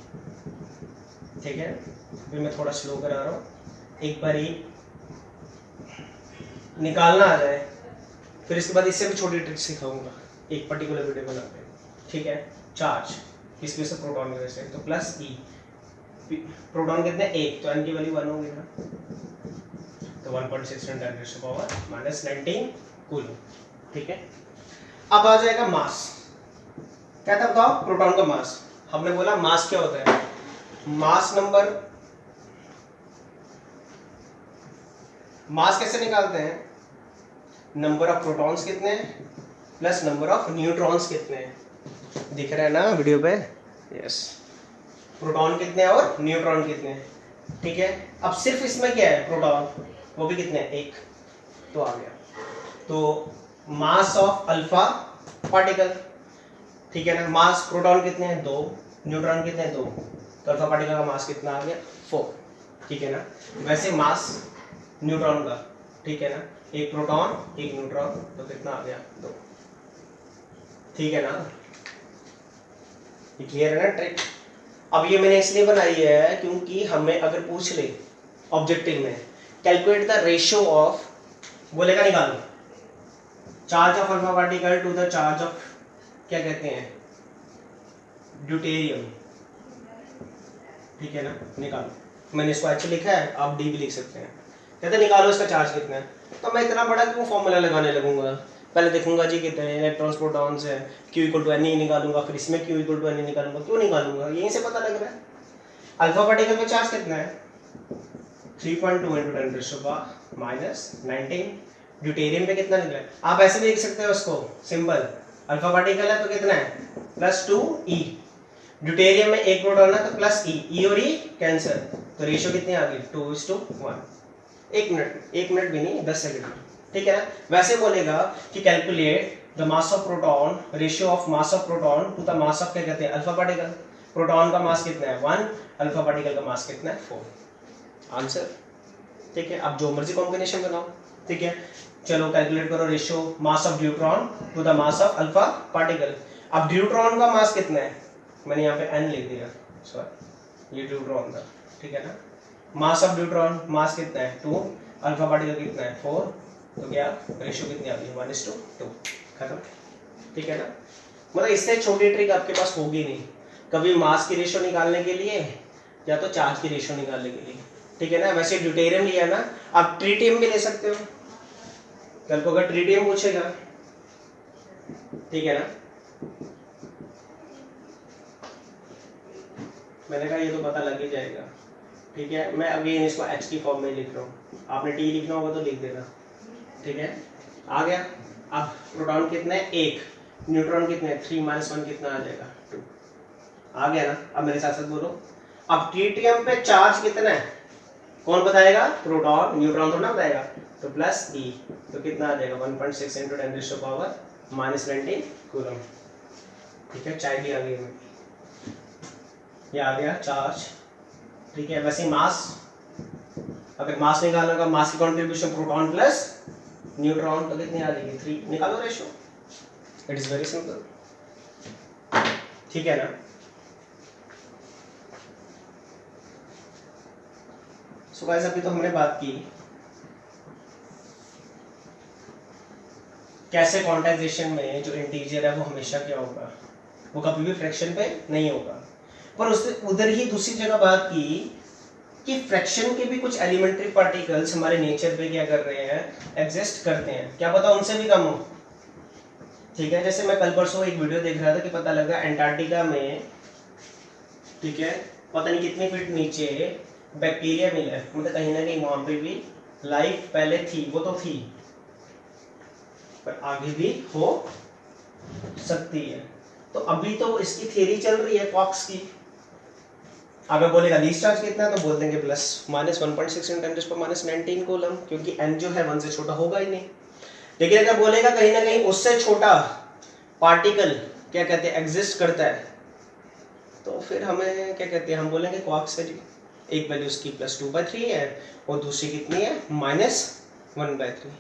ठीक है। अभी मैं थोड़ा स्लो करा रहा हूँ, एक बार ही निकालना आ जाए, फिर इसके बाद इससे भी छोटी ट्रिक सिखाऊंगा एक पर्टिकुलर वीडियो बनाते हैं, ठीक है। चार्ज किसकी वजह से, प्रोटॉन की वजह से, तो +e, प्रोटॉन कितने, 1, तो n की वैल्यू 1 होगी ना, तो 1.6 × 10⁻⁻19 कूलम, ठीक है। अब आ जाएगा मास, क्या था बताओ, प्रोटॉन का मास। हमने बोला मास क्या होता है, मास नंबर, मास कैसे निकालते हैं, नंबर ऑफ प्रोटॉन्स कितने हैं प्लस नंबर ऑफ न्यूट्रॉन्स कितने हैं, दिख रहा है ना वीडियो पे, यस, प्रोटॉन कितने हैं और न्यूट्रॉन कितने हैं, ठीक है। अब सिर्फ इसमें क्या है, प्रोटॉन, वो भी कितने हैं, 1, तो आ गया, तो मास ऑफ अल्फा पार्टिकल, ठीक है ना। मास प्रोटॉन कितने हैं, 2, न्यूट्रॉन कितने हैं, 2, तो अल्फा पार्टिकल का मास कितना आ गया, 4, ठीक है ना। वैसे मास न्यूट्रॉन का, ठीक है ना, एक प्रोटॉन एक न्यूट्रॉन, तो कितना आ गया, 2, ठीक है ना। ये क्लियर है ना ट्रिक। अब ये मैंने इसलिए बनाई है क्योंकि हमें अगर पूछ ले ऑब्जेक्टिव में, कैलकुलेट द रेशियो ऑफ, बोलेगा निकालो charge of alpha particle to the charge of, क्या कहते हैं, ड्यूटेरियम, ठीक है ना, निकालो। मैंने इसको एच लिखा है, आप डी भी लिख सकते हैं। कहते हैं निकालो इसका चार्ज कितना है, तो मैं इतना बड़ा क्यों फॉर्मूला लगाने लगूंगा, पहले देखूंगा जी कितने इलेक्ट्रॉन्स प्रोटॉन्स है, Q = Ne निकालूंगा, फिर इसमें Q = Ne निकालूंगा, क्यों निकालूंगा, यहीं से पता लग रहा है। अल्फा पार्टिकल पे चार्ज कितना है, 3.2 × 10⁻19, ड्यूटेरियम पे कितना निकला है, आप ऐसे भी लिख सकते हो उसको सिंपल, अल्फा पार्टिकल है तो कितना है +2e, ड्यूटेरियम में 1 प्रोटॉन है तो +e और e कैंसिल, तो रेशियो कितनी आ गई, 2:1, 1 मिनट भी नहीं, 10 सेकंड, ठीक है ना। वैसे बोलेगा कि calculate the mass of proton, ratio of mass of proton to the mass of, क्या कहते हैं, अल्फा पार्टिकल। प्रोटॉन का मास कितना है, 1, अल्फा पार्टिकल का मास कितना है, 4, आंसर, ठीक है। अब जो मर्जी कॉम्बिनेशन बनाओ, ठीक है। चलो कैलकुलेट करो ratio mass of deuteron to the mass of alpha particle. अब ड्यूट्रॉन का मास कितना है, मैंने यहाँ पे n लिख दिया, सॉरी, ये ड्यूट्रॉन था, ठीक है ना। मास ऑफ ड्यूट्रॉन, मास कितना है 2, अल्फा पार्टिकल कितना है 4, तो क्या रेशियो कितनी आ गई 1:2, खत्म, ठीक है ना। मतलब इससे छोटी ट्रिक आपके पास होगी नहीं, कभी मास की रेशियो निकालने के लिए या तो चार्ज की रेशियो निकालने के लिए, ठीक है ना। वैसे ड्यूटेरियम लिया ना, आप ट्रीटियम भी ले सकते हो, कल को अगर ट्रीटियम पूछेगा, ठीक है ना। मैंने कहा ये तो पता लग ही जाएगा, ठीक है। मैं अभी इसको H की फॉर्म में लिख रहा हूँ, आपने T लिखना होगा तो लिख देना, ठीक है। आ गया। अब प्रोटॉन कितने हैं, 1, न्यूट्रॉन कितने हैं, 3 - 1 कितना आ जाएगा, 2, आ गया ना। अब मेरे साथ साथ बोलो, अब ट्रीटियम पे चार्ज कितना है, कौन बताएगा, प्रोटॉन, न्यूट्रॉन थोड़ा बताएगा, तो +e, तो कितना आ जाएगा 1.6 × 10⁻19 कूलम, ठीक है। चाय भी आ गई, ये आ गया चार्ज, ठीक है। वैसे मास, अगर मास निकालना होगा, मास की कॉन्ट्रीब्यूशन प्रोटॉन प्लस न्यूट्रॉन, तो कितनी आ जाएगी 3, निकालो ratio, it is very simple, ठीक है ना। सो गाइस अभी तो हमने बात की कैसे क्वांटाइजेशन में जो इंटीजर है वो हमेशा क्या होगा, वो कभी भी फ्रैक्शन पे नहीं होगा। पर उससे उधर ही दूसरी जगह बात की कि फ्रैक्शन के भी कुछ एलिमेंट्री पार्टिकल्स हमारे नेचर पे क्या कर रहे हैं, एग्जिस्ट करते हैं, क्या पता उनसे भी कम हो, ठीक है। जैसे मैं कल परसों एक वीडियो देख रहा था कि पता लगा एंटार्क्टिका में, ठीक है, पता नहीं कितने फीट नीचे बैक्टीरिया मिला है, मतलब कहीं ना कहीं वहां पे भी लाइफ पहले थी, वो तो थी, पर आगे भी हो सकती है। तो अभी तो इसकी थ्योरी चल रही है क्वार्क्स की। अगर बोलेगा लीस्ट चार्ज कितना है तो बोल देंगे +(-1.6 × 10⁻19 कूलम, क्योंकि n जो है 1 से छोटा होगा ही नहीं। लेकिन अगर बोलेगा कहीं ना कहीं उससे छोटा पार्टिकल क्या कहते हैं एग्जिस्ट करता है, तो फिर हमें क्या कहते हैं, हम बोलेंगे क्वार्क्स है जी। एक वैल्यू उसकी +2/3 है और दूसरी कितनी है -1/3।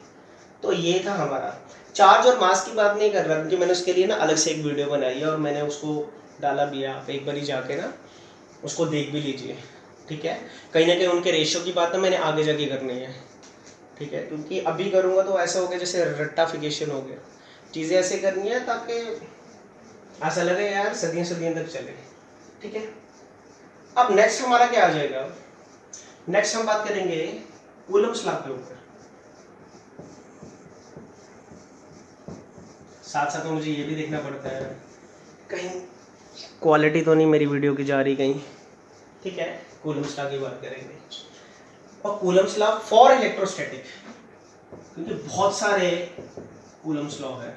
तो ये था हमारा। चार्ज और मास की बात नहीं कर रहा क्योंकि मैंने उसके लिए ना अलग से एक वीडियो बनाई है और मैंने उसको डाला भी है, आप एक बार ही जाके ना उसको देख भी लीजिए, ठीक है। कहीं ना कहीं उनके रेशियो की बात ना मैंने आगे जाके करनी है, ठीक है, क्योंकि अभी करूँगा तो ऐसा हो गया जैसे रट्टाफिकेशन हो गया। चीज़ें ऐसे करनी है ताकि ऐसा लगे यार सदियों सदियों तक चले, ठीक है। अब नेक्स्ट हमारा क्या आ जाएगा, नेक्स्ट हम बात करेंगे कूलम्ब्स लॉ के ऊपर। साथ साथ में मुझे ये भी देखना पड़ता है कहीं क्वालिटी तो नहीं मेरी वीडियो की जा रही कहीं, ठीक है। कूलम्ब्स लॉ की बात करेंगे और कूलम्ब्स लॉ फॉर इलेक्ट्रोस्टैटिक, क्योंकि बहुत सारे कूलम्ब्स लॉ है।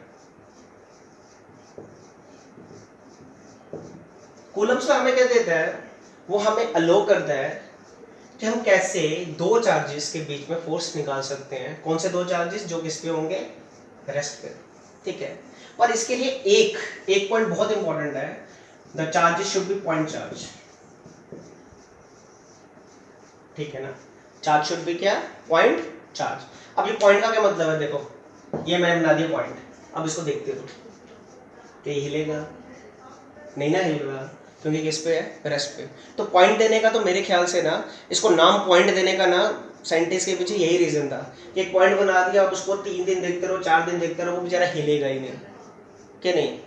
कूलम्ब्स लॉ हमें क्या देता है, वो हमें अलो करता है कि हम कैसे दो चार्जेस के बीच में फोर्स निकाल सकते हैं। कौन से दो चार्जेस, जो किस पे होंगे, रेस्ट पे, ठीक है। और इसके लिए एक पॉइंट बहुत इंपॉर्टेंट है, the charges should be point charge, ठीक है ना। चार्ज शुड बी क्या, पॉइंट चार्ज। अब ये पॉइंट का क्या मतलब है, देखो ये मैंने बना दिया पॉइंट, अब इसको देखते रहो कि हिलेगा नहीं ना, हिलेगा क्योंकि किस पे है, रेस्ट पे। तो पॉइंट देने का तो मेरे ख्याल से ना, इसको नाम पॉइंट देने का ना साइंटिस्ट के पीछे यही रीजन था कि एक पॉइंट बना दिया, अब उसको 3 दिन देखते रहो, 4 दिन देखते रहो, वो बेचारा हिलेगा ही नहीं, कि नहीं।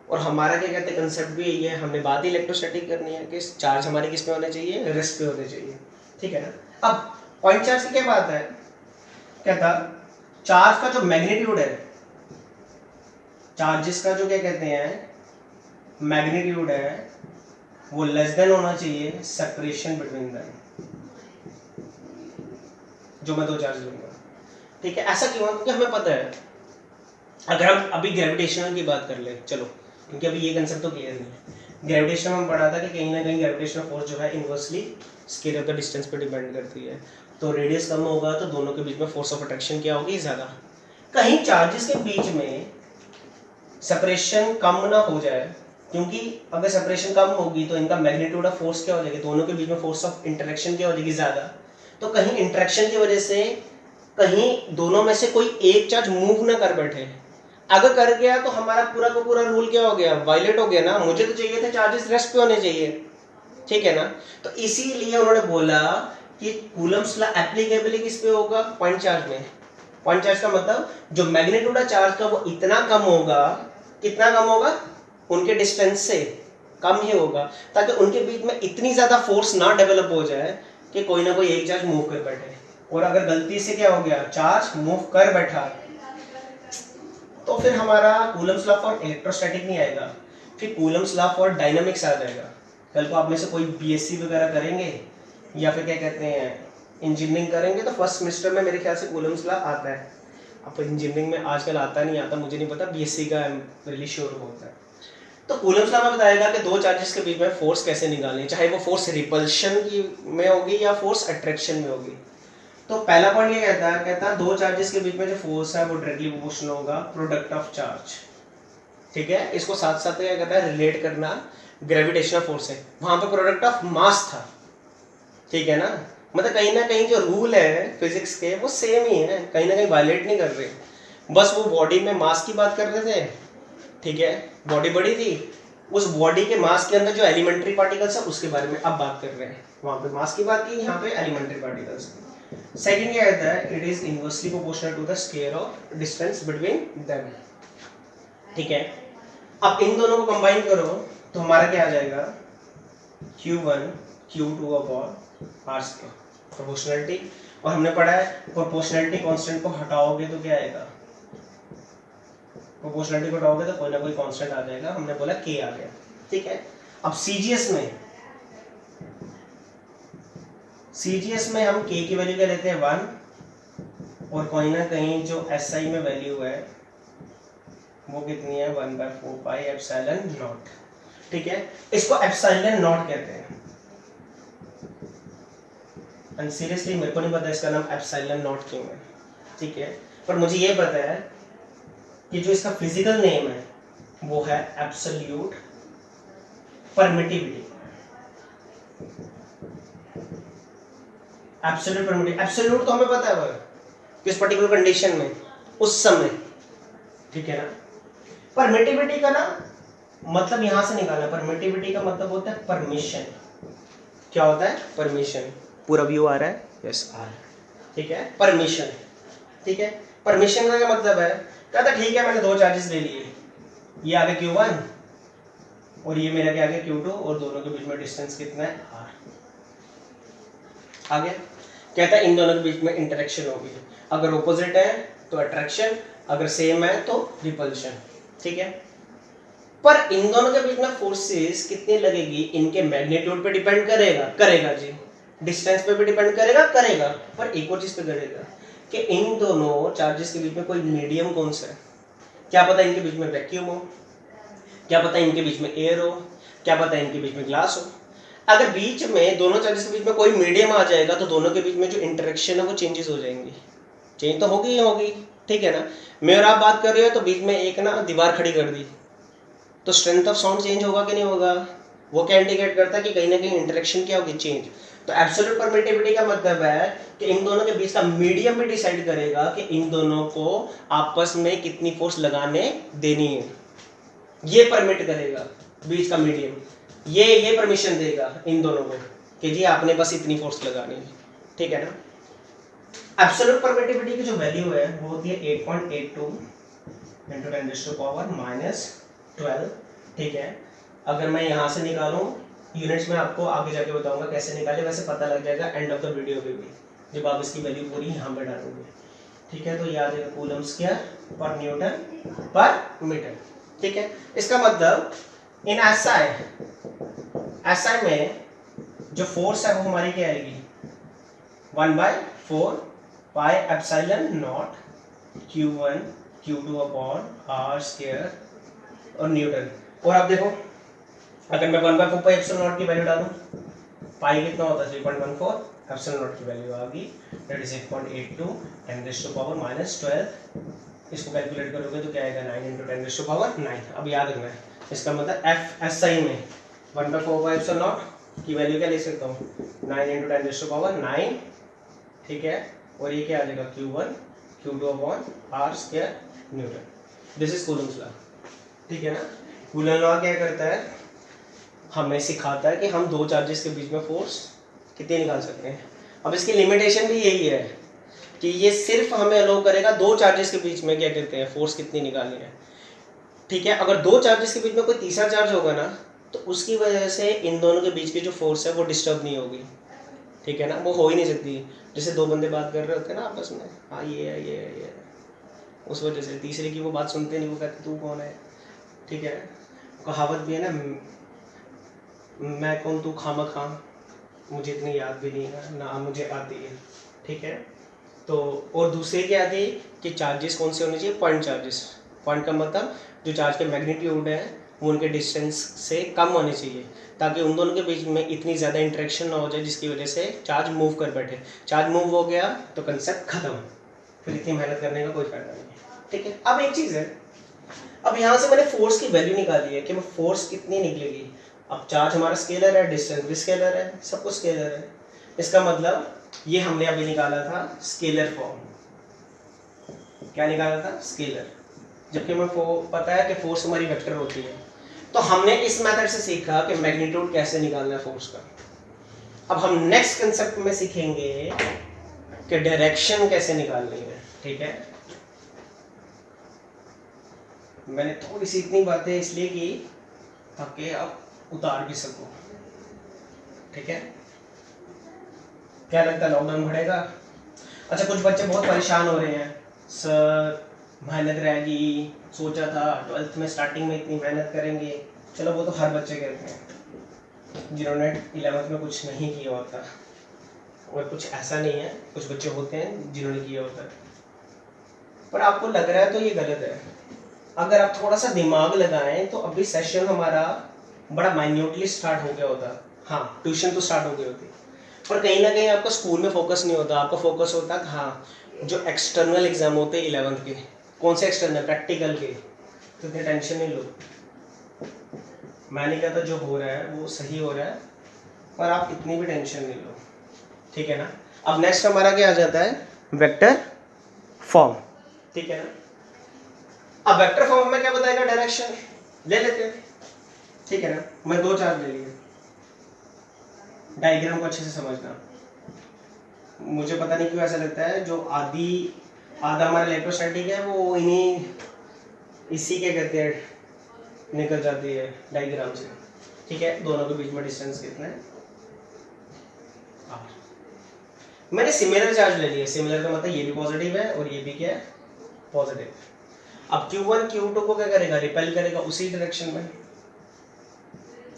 और हमारा क्या कहते हैं कंसेप्ट भी यही है, हमने बात ही इलेक्ट्रोस्टैटिक करनी है कि चार्ज हमारे किस पे होने चाहिए, रेस्ट पे होने चाहिए, ठीक है ना। अब पॉइंट चार्ज की क्या बात है, क्या था, चार्ज का जो मैग्नीट्यूड है, चार्जेस का जो क्या कहते हैं मैग्नीट्यूड है, वो लेस देन होना चाहिए सेपरेशन बिटवीन देम, जो मैं दो चार्ज लूंगा, ठीक है। ऐसा क्यों, क्योंकि हमें पता है, अगर हम अभी ग्रेविटेशनल की बात कर ले, चलो क्योंकि अभी ये कंसेप्ट तो क्लियर नहीं है। ग्रेविटेशन में हम पढ़ा था कि कहीं ना कहीं ग्रेविटेशनल फोर्स जो है inversely scale of the distance पे डिपेंड करती है। तो रेडियस कम होगा तो दोनों के बीच में फोर्स ऑफ अट्रैक्शन क्या होगी, ज़्यादा। कहीं चार्जेस के बीच में सेपरेशन कम ना हो जाए, क्योंकि अगर सेपरेशन कम होगी तो इनका मैग्नीट्यूड ऑफ फोर्स क्या हो जाएगी, दोनों के बीच में फोर्स ऑफ इंटरेक्शन क्या हो जाएगी, ज़्यादा। तो कहीं इंटरेक्शन की वजह से कहीं दोनों में से कोई एक चार्ज मूव ना कर बैठे, अगर कर गया तो हमारा पूरा का पूरा रूल क्या हो गया, वायलेट हो गया ना। मुझे तो चाहिए थे चार्जेस रेस्ट पे होने चाहिए, ठीक है ना। तो इसीलिए उन्होंने बोला कि कूलम्ब्स लॉ एप्लीकेबल किस पे होगा, पॉइंट चार्ज में। पॉइंट चार्ज का मतलब जो मैग्नीट्यूड है चार्ज का वो इतना कम होगा, कितना कम होगा, उनके डिस्टेंस से कम ही होगा, ताकि उनके बीच में इतनी ज्यादा फोर्स ना डेवलप हो जाए कि कोई ना कोई एक चार्ज मूव कर बैठे। और अगर गलती से क्या हो गया, चार्ज मूव कर बैठा, तो फिर हमारा कूलम्ब्स लॉ फॉर इलेक्ट्रोस्टैटिक नहीं आएगा, फिर कूलम्ब्स लॉ फॉर डायनामिक्स आ जाएगा। कल को आप में से कोई बीएससी वगैरह करेंगे या फिर क्या कहते हैं इंजीनियरिंग करेंगे तो फर्स्ट सेमेस्टर में मेरे ख्याल से कूलम्ब्स लॉ आता है। अब इंजीनियरिंग में आजकल आता नहीं आता मुझे नहीं पता, बीएससी का रियली श्योर होता है। तो कूलम्ब्स लॉ में बताएगा कि दो चार्जेस के बीच में फोर्स कैसे निकालनी, चाहे वो फोर्स रिपल्शन की में होगी या फोर्स अट्रैक्शन में होगी। तो पहला पॉइंट ये कहता है दो चार्जेस के बीच में जो फोर्स है वो डायरेक्टली प्रोपोर्शनल होगा प्रोडक्ट ऑफ चार्ज, ठीक है। इसको साथ साथ क्या कहता है, रिलेट करना ग्रेविटेशनल फोर्स है, वहां पे प्रोडक्ट ऑफ मास था, ठीक है ना। मतलब कहीं ना कहीं जो रूल है फिजिक्स के वो सेम ही है, कहीं ना कहीं वायलेट नहीं कर रहे, बस वो बॉडी में मास की बात कर रहे थे, ठीक है। बॉडी बड़ी थी, उस बॉडी के मास के अंदर जो एलिमेंट्री पार्टिकल्स है उसके बारे में अब बात कर रहे हैं। वहां पे मास की बात की, यहाँ पे एलिमेंट्री पार्टिकल्स। सेकंड क्या कहता है, it is inversely proportional to the square of distance between them, ठीक है। अब इन दोनों को कंबाइन करो तो हमारा क्या आ जाएगा, Q1 Q2 upon R square, proportionality. और हमने पढ़ा है प्रोपोर्शनलिटी कांस्टेंट को हटाओगे तो क्या आएगा, प्रोपोर्शनलिटी को हटाओगे तो कोई ना कोई कांस्टेंट आ जाएगा, हमने बोला K आ गया, ठीक है। अब CGS में हम K की वैल्यू क्या लेते हैं 1, और कोई ना कहीं जो SI में वैल्यू है वो कितनी है 1/4 पाई एप्सिलॉन नॉट, ठीक है। इसको एप्सिलॉन नॉट कहते हैं, एंड सीरियसली मेरे को नहीं पता इसका नाम एप्सिलॉन नॉट क्यों है, ठीक है। पर मुझे ये पता है कि जो इसका फिजिकल नेम है वो है absolute permittivity, absolute permittivity, absolute तो हमें पता है वो किस पर्टिकुलर कंडीशन में, उस समय, ठीक है ना। परमिटिविटी का ना मतलब यहां से निकालना, परमिटिविटी का मतलब होता है परमिशन। क्या होता है? परमिशन। पूरा व्यू आ रहा है? यस आ रहा है, ठीक है। परमिशन, ठीक है। परमिशन का क्या मतलब है? कहता ठीक है मैंने दो चार्जेस ले लिए, ये आगे Q1 और ये मेरा क्या आगे Q2 और दोनों के बीच में डिस्टेंस कितना है? R। आगे कहता है इन दोनों के बीच में इंटरेक्शन होगी, अगर ऑपोजिट है तो अट्रैक्शन, अगर सेम है तो रिपल्शन, ठीक है। पर इन दोनों के बीच में फोर्सेस कितनी लगेगी, इनके मैग्नीट्यूड पे डिपेंड करेगा, करेगा जी। डिस्टेंस पे भी डिपेंड करेगा, करेगा। पर एक और चीज पे करेगा कि इन दोनों चार्जेस के बीच में कोई मीडियम कौन सा है। क्या पता इनके बीच में वैक्यूम हो, क्या पता इनके बीच में एयर हो, क्या पता इनके बीच में ग्लास हो। अगर बीच में दोनों चार्जेस के बीच में कोई मीडियम आ जाएगा तो दोनों के बीच में जो इंटरेक्शन है वो चेंजेस हो जाएंगी। चेंज तो होगी ही होगी, ठीक है ना। मैं और आप बात कर रहे हो तो बीच में एक ना दीवार खड़ी कर दी तो स्ट्रेंथ ऑफ साउंड चेंज होगा कि नहीं होगा? वो क्या इंडिकेट करता है कि कहीं ना कहीं इंटरेक्शन क्या होगी, चेंज। तो एब्सोल्यूट परमिटिविटी का मतलब है कि इन दोनों के बीच का मीडियम भी डिसाइड करेगा कि इन दोनों को आपस में कितनी फोर्स लगाने देनी है, ये परमिट करेगा बीच का मीडियम, ये परमिशन देगा इन दोनों को कि जी आपने बस इतनी फोर्स लगानी है, ठीक है ना। एब्सोल्यूट परमिटिविटी की जो वैल्यू है वो होती है 8.82 into 10⁻⁻12, ठीक है। अगर मैं यहाँ से निकालूं यूनिट्स में आपको आगे जाके बताऊंगा कैसे निकाले, वैसे पता लग जाएगा एंड ऑफ द वीडियो पे भी जब आप इसकी वैल्यू पूरी यहाँ पे डालोगे, ठीक है। तो याद है कूलम स्क्वायर पर न्यूटन पर मीटर, ठीक है। इसका मतलब इन एसआई में जो फोर्स है वो हमारी क्या आएगी 1/4 pi epsilon not Q1 Q2 upon R square और न्यूटन। और आप देखो अगर मैं 1/4 पाई एप्सिलॉन नॉट की वैल्यू डालूं, पाई कितना होता है 3.14, एप्सिलॉन नॉट की वैल्यू आ गई दैट इज 8.82 10⁻⁻12। इसको कैलकुलेट करोगे तो क्या आएगा 9 × 10⁻⁹। अब याद रखना है इसका मतलब एफ एस आई में 1/4 पाई एप्सिलॉन नॉट की वैल्यू क्या ले सकता हूँ 9 × 10⁻⁹, ठीक है। और ये क्या आ जाएगा Q1 Q2 upon R square Newton. This is Coulomb's law, ठीक है ना। कूलम लॉ क्या करता है, हमें सिखाता है कि हम दो चार्जेस के बीच में फोर्स कितनी निकाल सकते हैं। अब इसकी लिमिटेशन भी यही है कि ये सिर्फ हमें अलो करेगा दो चार्जेस के बीच में क्या कहते हैं फोर्स कितनी निकालनी है, ठीक है। अगर दो चार्जेस के बीच में कोई तीसरा चार्ज होगा ना तो उसकी वजह से इन दोनों के बीच की जो फोर्स है वो डिस्टर्ब नहीं होगी, ठीक है ना। वो हो ही नहीं सकती, जैसे दो बंदे बात कर रहे होते हैं ना आपस में, हाँ ये है ये है ये है, उस वजह से तीसरे की वो बात सुनते नहीं, वो कहते तू कौन है, ठीक है। कहावत भी है ना, मैं कौन तू खामा खां, मुझे इतनी याद भी नहीं है ना मुझे आती है, ठीक है। तो और दूसरे क्या आती है कि चार्जेस कौन से होने चाहिए, पॉइंट चार्जेस। पॉइंट का मतलब जो चार्ज के मैग्नीट्यूड है वो उनके डिस्टेंस से कम होने चाहिए ताकि उन दोनों के बीच में इतनी ज़्यादा इंटरेक्शन ना हो जाए जिसकी वजह से चार्ज मूव कर बैठे। चार्ज मूव हो गया तो कंसेप्ट खत्म, फिर इतनी मेहनत करने का कोई फायदा नहीं है, ठीक है। अब एक चीज़ है, अब यहाँ से मैंने फोर्स की वैल्यू निकाली है कि मैं फोर्स कितनी निकलेगी। अब चार्ज हमारा स्केलर है, डिस्टेंस भी स्केलर है, सब कुछ स्केलर है। इसका मतलब ये हमने अभी निकाला था स्केलर फॉर्म। क्या निकाला था? स्केलर। जबकि हमें पता है कि फोर्स हमारी वेक्टर होती है। तो हमने इस मेथड से सीखा कि मैग्नीट्यूड कैसे निकालना है फोर्स का। अब हम नेक्स्ट कंसेप्ट में सीखेंगे कि डायरेक्शन कैसे निकालनी है, ठीक है। मैंने थोड़ी सी इतनी बातें इसलिए की ताकि आप उतार भी सको, ठीक है। क्या लगता है लॉकडाउन बढ़ेगा? अच्छा कुछ बच्चे बहुत परेशान हो रहे हैं, सर मेहनत रहेगी, सोचा था 12th में स्टार्टिंग में इतनी मेहनत करेंगे। चलो वो तो हर बच्चे कहते हैं जिन्होंने 11th में कुछ नहीं किया होता, और कुछ ऐसा नहीं है, कुछ बच्चे होते हैं जिन्होंने किया होता है। पर आपको लग रहा है तो ये गलत है। अगर आप थोड़ा सा दिमाग लगाएं तो अभी सेशन हमारा बड़ा माइन्यूटली स्टार्ट हो गया होता। हाँ ट्यूशन तो स्टार्ट हो गई होती, पर कहीं ना कहीं आपका स्कूल में फोकस नहीं होता, आपका फोकस होता है हाँ जो एक्सटर्नल एग्जाम होते हैं 11th के। कौन से एक्सटर्नल? प्रैक्टिकल के। तो इतनी टेंशन नहीं लो, मैं नहीं कहता जो हो रहा है वो सही हो रहा है, और आप इतनी भी टेंशन नहीं लो, ठीक है ना। अब नेक्स्ट हमारा क्या आ जाता है, वेक्टर फॉर्म, ठीक है ना। अब वेक्टर फॉर्म में क्या बताएगा, डायरेक्शन ले लेते हैं, ठीक है ना। मैं 2 चार्ज ले लिए, डायग्राम को अच्छे से समझना। मुझे पता नहीं क्यों ऐसा लगता है जो आधा हमारा इलेक्ट्रोस्टैटिक है वो इसी के कहते हैं निकल जाती है डायग्राम से, ठीक है। दोनों के बीच में डिस्टेंस कितना है, मैंने सिमिलर चार्ज ले लिया। सिमिलर का मतलब ये भी पॉजिटिव है और ये भी क्या है, पॉजिटिव। अब Q1 Q2 को क्या करेगा, रिपेल करेगा उसी डायरेक्शन में।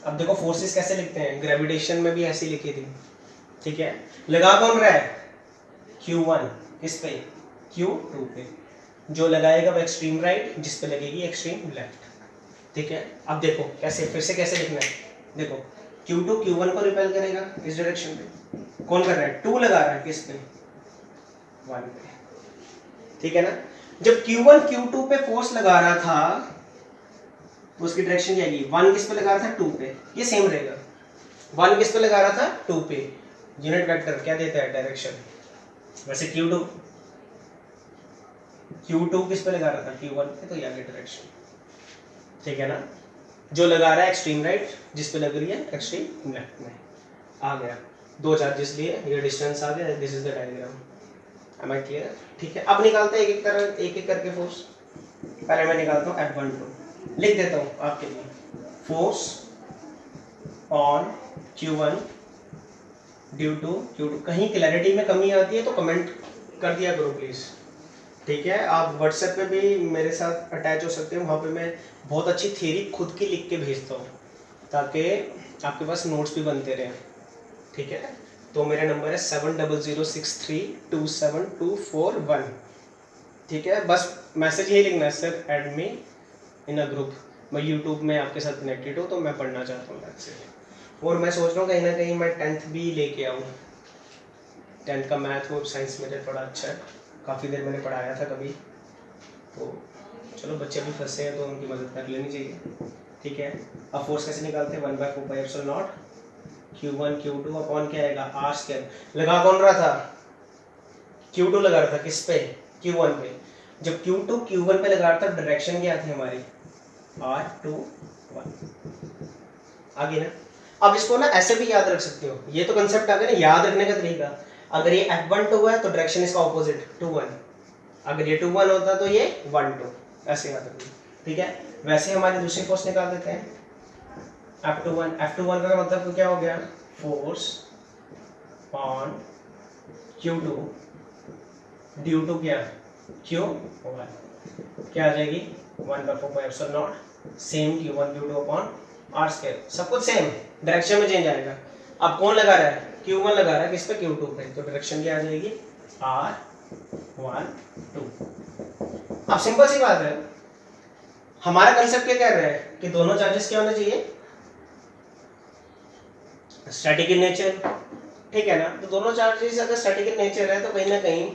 अब देखो फोर्सेस कैसे लिखते हैं, ग्रेविटेशन में भी ऐसे लिखी थी, ठीक है। लगा कौन रहा है, Q1 किस पे, Q2 पे। जो लगाएगा वो एक्सट्रीम राइट, जिस पे लगेगी एक्सट्रीम लेफ्ट, ठीक है। अब देखो कैसे, फिर से कैसे लिखना है, देखो Q2 Q1 को रिपेल करेगा इस डायरेक्शन पे। कौन कर रहा है, 2 लगा रहा है किस पे, 1 पे, ठीक है ना। जब Q1 Q2 पे फोर्स लगा रहा था तो उसकी डायरेक्शन क्या आएगी, 1 किस पे लगा रहा था, 2 पे, ये सेम रहेगा। 1 किस पे लगा रहा था, 2 पे। यूनिट वेक्टर क्या देता है, डायरेक्शन। वैसे Q2 किस पे लगा रहा था, Q1 पे, तो ये आगे डायरेक्शन, ठीक है ना। जो लगा रहा है एक्सट्रीम राइट, जिस पे लग रही है एक्सट्रीम लेफ्ट में। आ गया 2 चार्जेस लिए, ये डिस्टेंस आ गया, this is the diagram. Am I clear, ठीक है। अब निकालते हैं एक एक करके फोर्स। पहले मैं निकालता हूँ F12, लिख देता हूँ आपके लिए। Force on Q1 due to Q2। कहीं क्लैरिटी में कमी आती है तो कमेंट कर दिया करो प्लीज़, ठीक है। आप व्हाट्सएप पे भी मेरे साथ अटैच हो सकते हैं, वहाँ पे मैं बहुत अच्छी थ्योरी खुद की लिख के भेजता हूँ ताकि आपके पास नोट्स भी बनते रहें, ठीक है। तो मेरा नंबर है 7006327241, ठीक है। बस मैसेज यही लिखना है, sir add me in a group. मैं यूट्यूब में आपके साथ कनेक्टेड हूँ तो मैं पढ़ना चाहता हूँ मैथ से। और मैं सोच रहा हूँ कहीं ना कहीं मैं 10th भी लेके आऊँ। 10th का मैथ और साइंस मेरे थोड़ा अच्छा है, काफ़ी देर मैंने पढ़ाया था कभी, तो चलो बच्चे भी फंसे हैं तो उनकी मदद कर लेनी चाहिए, ठीक है। अब फोर्स कैसे निकालते हैं, 1/4πε0 Q1 Q2 अपॉन क्या आएगा, आर स्क्वायर। लगा कौन रहा था, Q2 लगा रहा था किस पे, Q1 पे। जब Q2 Q1 पे लगा रहा था डायरेक्शन क्या थी हमारी, R21, आगे ना। अब इसको ना ऐसे भी याद रख सकते हो, ये तो कंसेप्ट आ गया ना, याद रखने का तरीका। अगर ये F12 है तो डायरेक्शन इसका ऑपोजिट 21, अगर ये 21 होता तो ये 12, ऐसे याद रखना, ठीक है। वैसे हमारी दूसरी फोर्स निकाल देते हैं, F21 का मतलब क्या हो गया, force on Q2 due to क्या, Q1, क्या आ जाएगी 1/4πε0 same Q1 Q2 upon are square. सब कुछ सेम, डायरेक्शन में चेंज आएगा। अब कौन लगा रहा है, Q1 लगा रहा है किस पे, Q2 पे, तो डायरेक्शन क्या आ जाएगी, R12। अब सिंपल सी बात है, हमारा कंसेप्ट क्या कह रहा है कि दोनों चार्जेस क्या होने चाहिए, स्टैटिक इन नेचर, ठीक है ना। तो दोनों चार्जेस अगर स्टैटिक इन नेचर है तो कहीं ना कहीं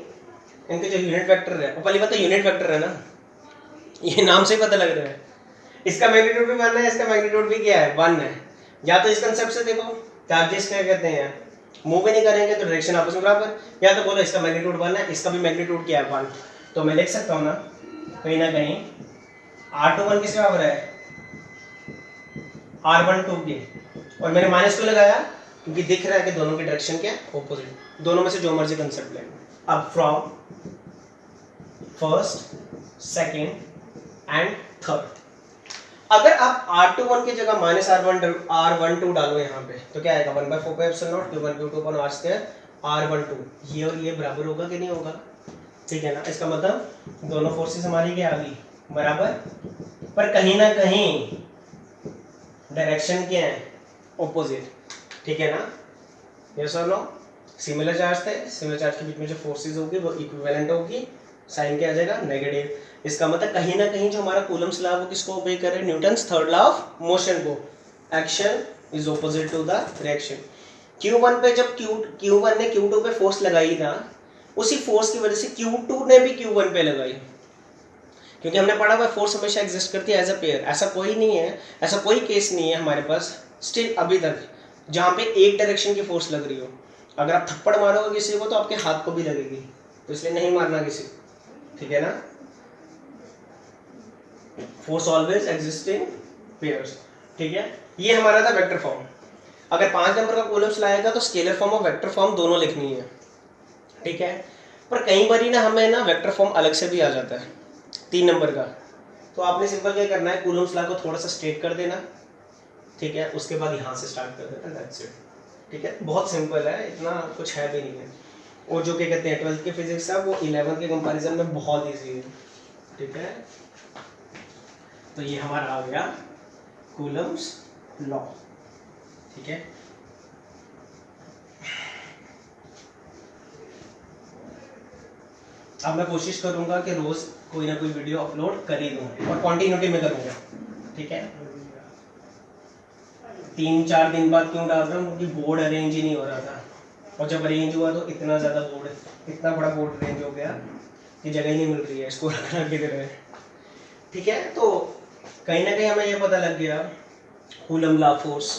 इनके जो यूनिट वेक्टर है, वो पहली बात तो यूनिट वेक्टर है ना, ये नाम से ही पता लग रहा है। इसका मैग्नीट्यूड भी 1 है, इसका मैग्नीट्यूड भी क्या है, 1 है। या तो इस कंसेप्ट से देखो, चार्जेस क्या कहते हैं, मूव भी नहीं करेंगे तो डायरेक्शन आपस में बराबर, या तो बोलो इसका मैग्नीट्यूड 1 है, इसका भी मैग्नीट्यूड क्या है, 1। तो मैं लिख सकता हूँ ना कहीं R21 किसके बराबर है, R12 के। और मैंने माइनस क्यों लगाया, क्योंकि दिख रहा है कि दोनों की डायरेक्शन क्या है, ऑपोजिट। दोनों में से जो मर्जी कंसेप्ट लेना। अब from first, second and third, अगर आप R21 की जगह -R12 डालो यहाँ पे तो क्या आएगा, 1/4πε0 Q1 Q2 upon R square R12। ये और ये बराबर होगा कि नहीं होगा, ठीक है ना। इसका मतलब दोनों फोर्सेस हमारी क्या आ गई, बराबर, पर कहीं ना कहीं डायरेक्शन क्या है, ऑपोजिट, ठीक है ना। यस और नो, सिमिलर चार्ज थे, सिमिलर चार्ज के बीच में जो फोर्सेस होगी वो इक्विवेलेंट होगी, साइन क्या आ जाएगा, नेगेटिव। इसका मतलब कहीं ना कहीं जो हमारा कूलम्स लॉ वो किसको ओबे करे, Newton's third law of motion को। Action is opposite to the reaction. Q1 पे जब Q1 ने Q2 पे फोर्स लगाई ना, उसी फोर्स की वजह से Q2 ने भी Q1 पे लगाई, क्योंकि हमने पढ़ा हुआ फोर्स हमेशा एग्जिस्ट करती है एज अ पेयर। ऐसा कोई नहीं है, ऐसा कोई केस नहीं है हमारे पास स्टिल अभी तक जहाँ पे एक डायरेक्शन की फोर्स लग रही हो। अगर आप थप्पड़ मारोगे किसी को तो आपके हाथ को भी लगेगी, तो इसलिए नहीं मारना किसी को, ठीक है ना। Force always exist in pairs, ठीक है। ये हमारा था वेक्टर फॉर्म। अगर 5 नंबर का कूलम्ब्स लाएगा तो स्केलर फॉर्म और वेक्टर फॉर्म दोनों लिखनी है, ठीक है। पर कई बार ना हमें ना वेक्टर फॉर्म अलग से भी आ जाता है 3 नंबर का, तो आपने सिंपल क्या करना है, कूलम्ब्स लॉ को थोड़ा सा स्ट्रेट कर देना, ठीक है। उसके बाद यहाँ से स्टार्ट कर देना, दैट्स इट, ठीक है। बहुत सिंपल है, इतना कुछ है भी नहीं है। और जो क्या कहते हैं 12th की फिजिक्स है वो 11th के कंपैरिजन में बहुत ईजी है, ठीक है। तो ये हमारा आ गया कूलम्ब्स लॉ, ठीक है। अब मैं कोशिश करूंगा कि रोज कोई ना कोई वीडियो अपलोड कर ही दूँ और कॉन्टिन्यूटी में करूँगा, ठीक है। 3-4 दिन बाद क्यों डाल रहा हूँ, क्योंकि बोर्ड अरेंज ही नहीं हो रहा था, और जब अरेंज हुआ तो इतना ज़्यादा बोर्ड, इतना बड़ा बोर्ड अरेंज हो गया कि जगह ही नहीं मिल रही है इसको रखना किधर है, ठीक है। तो कहीं ना कहीं हमें ये पता लग गया कूलम लॉ फोर्स,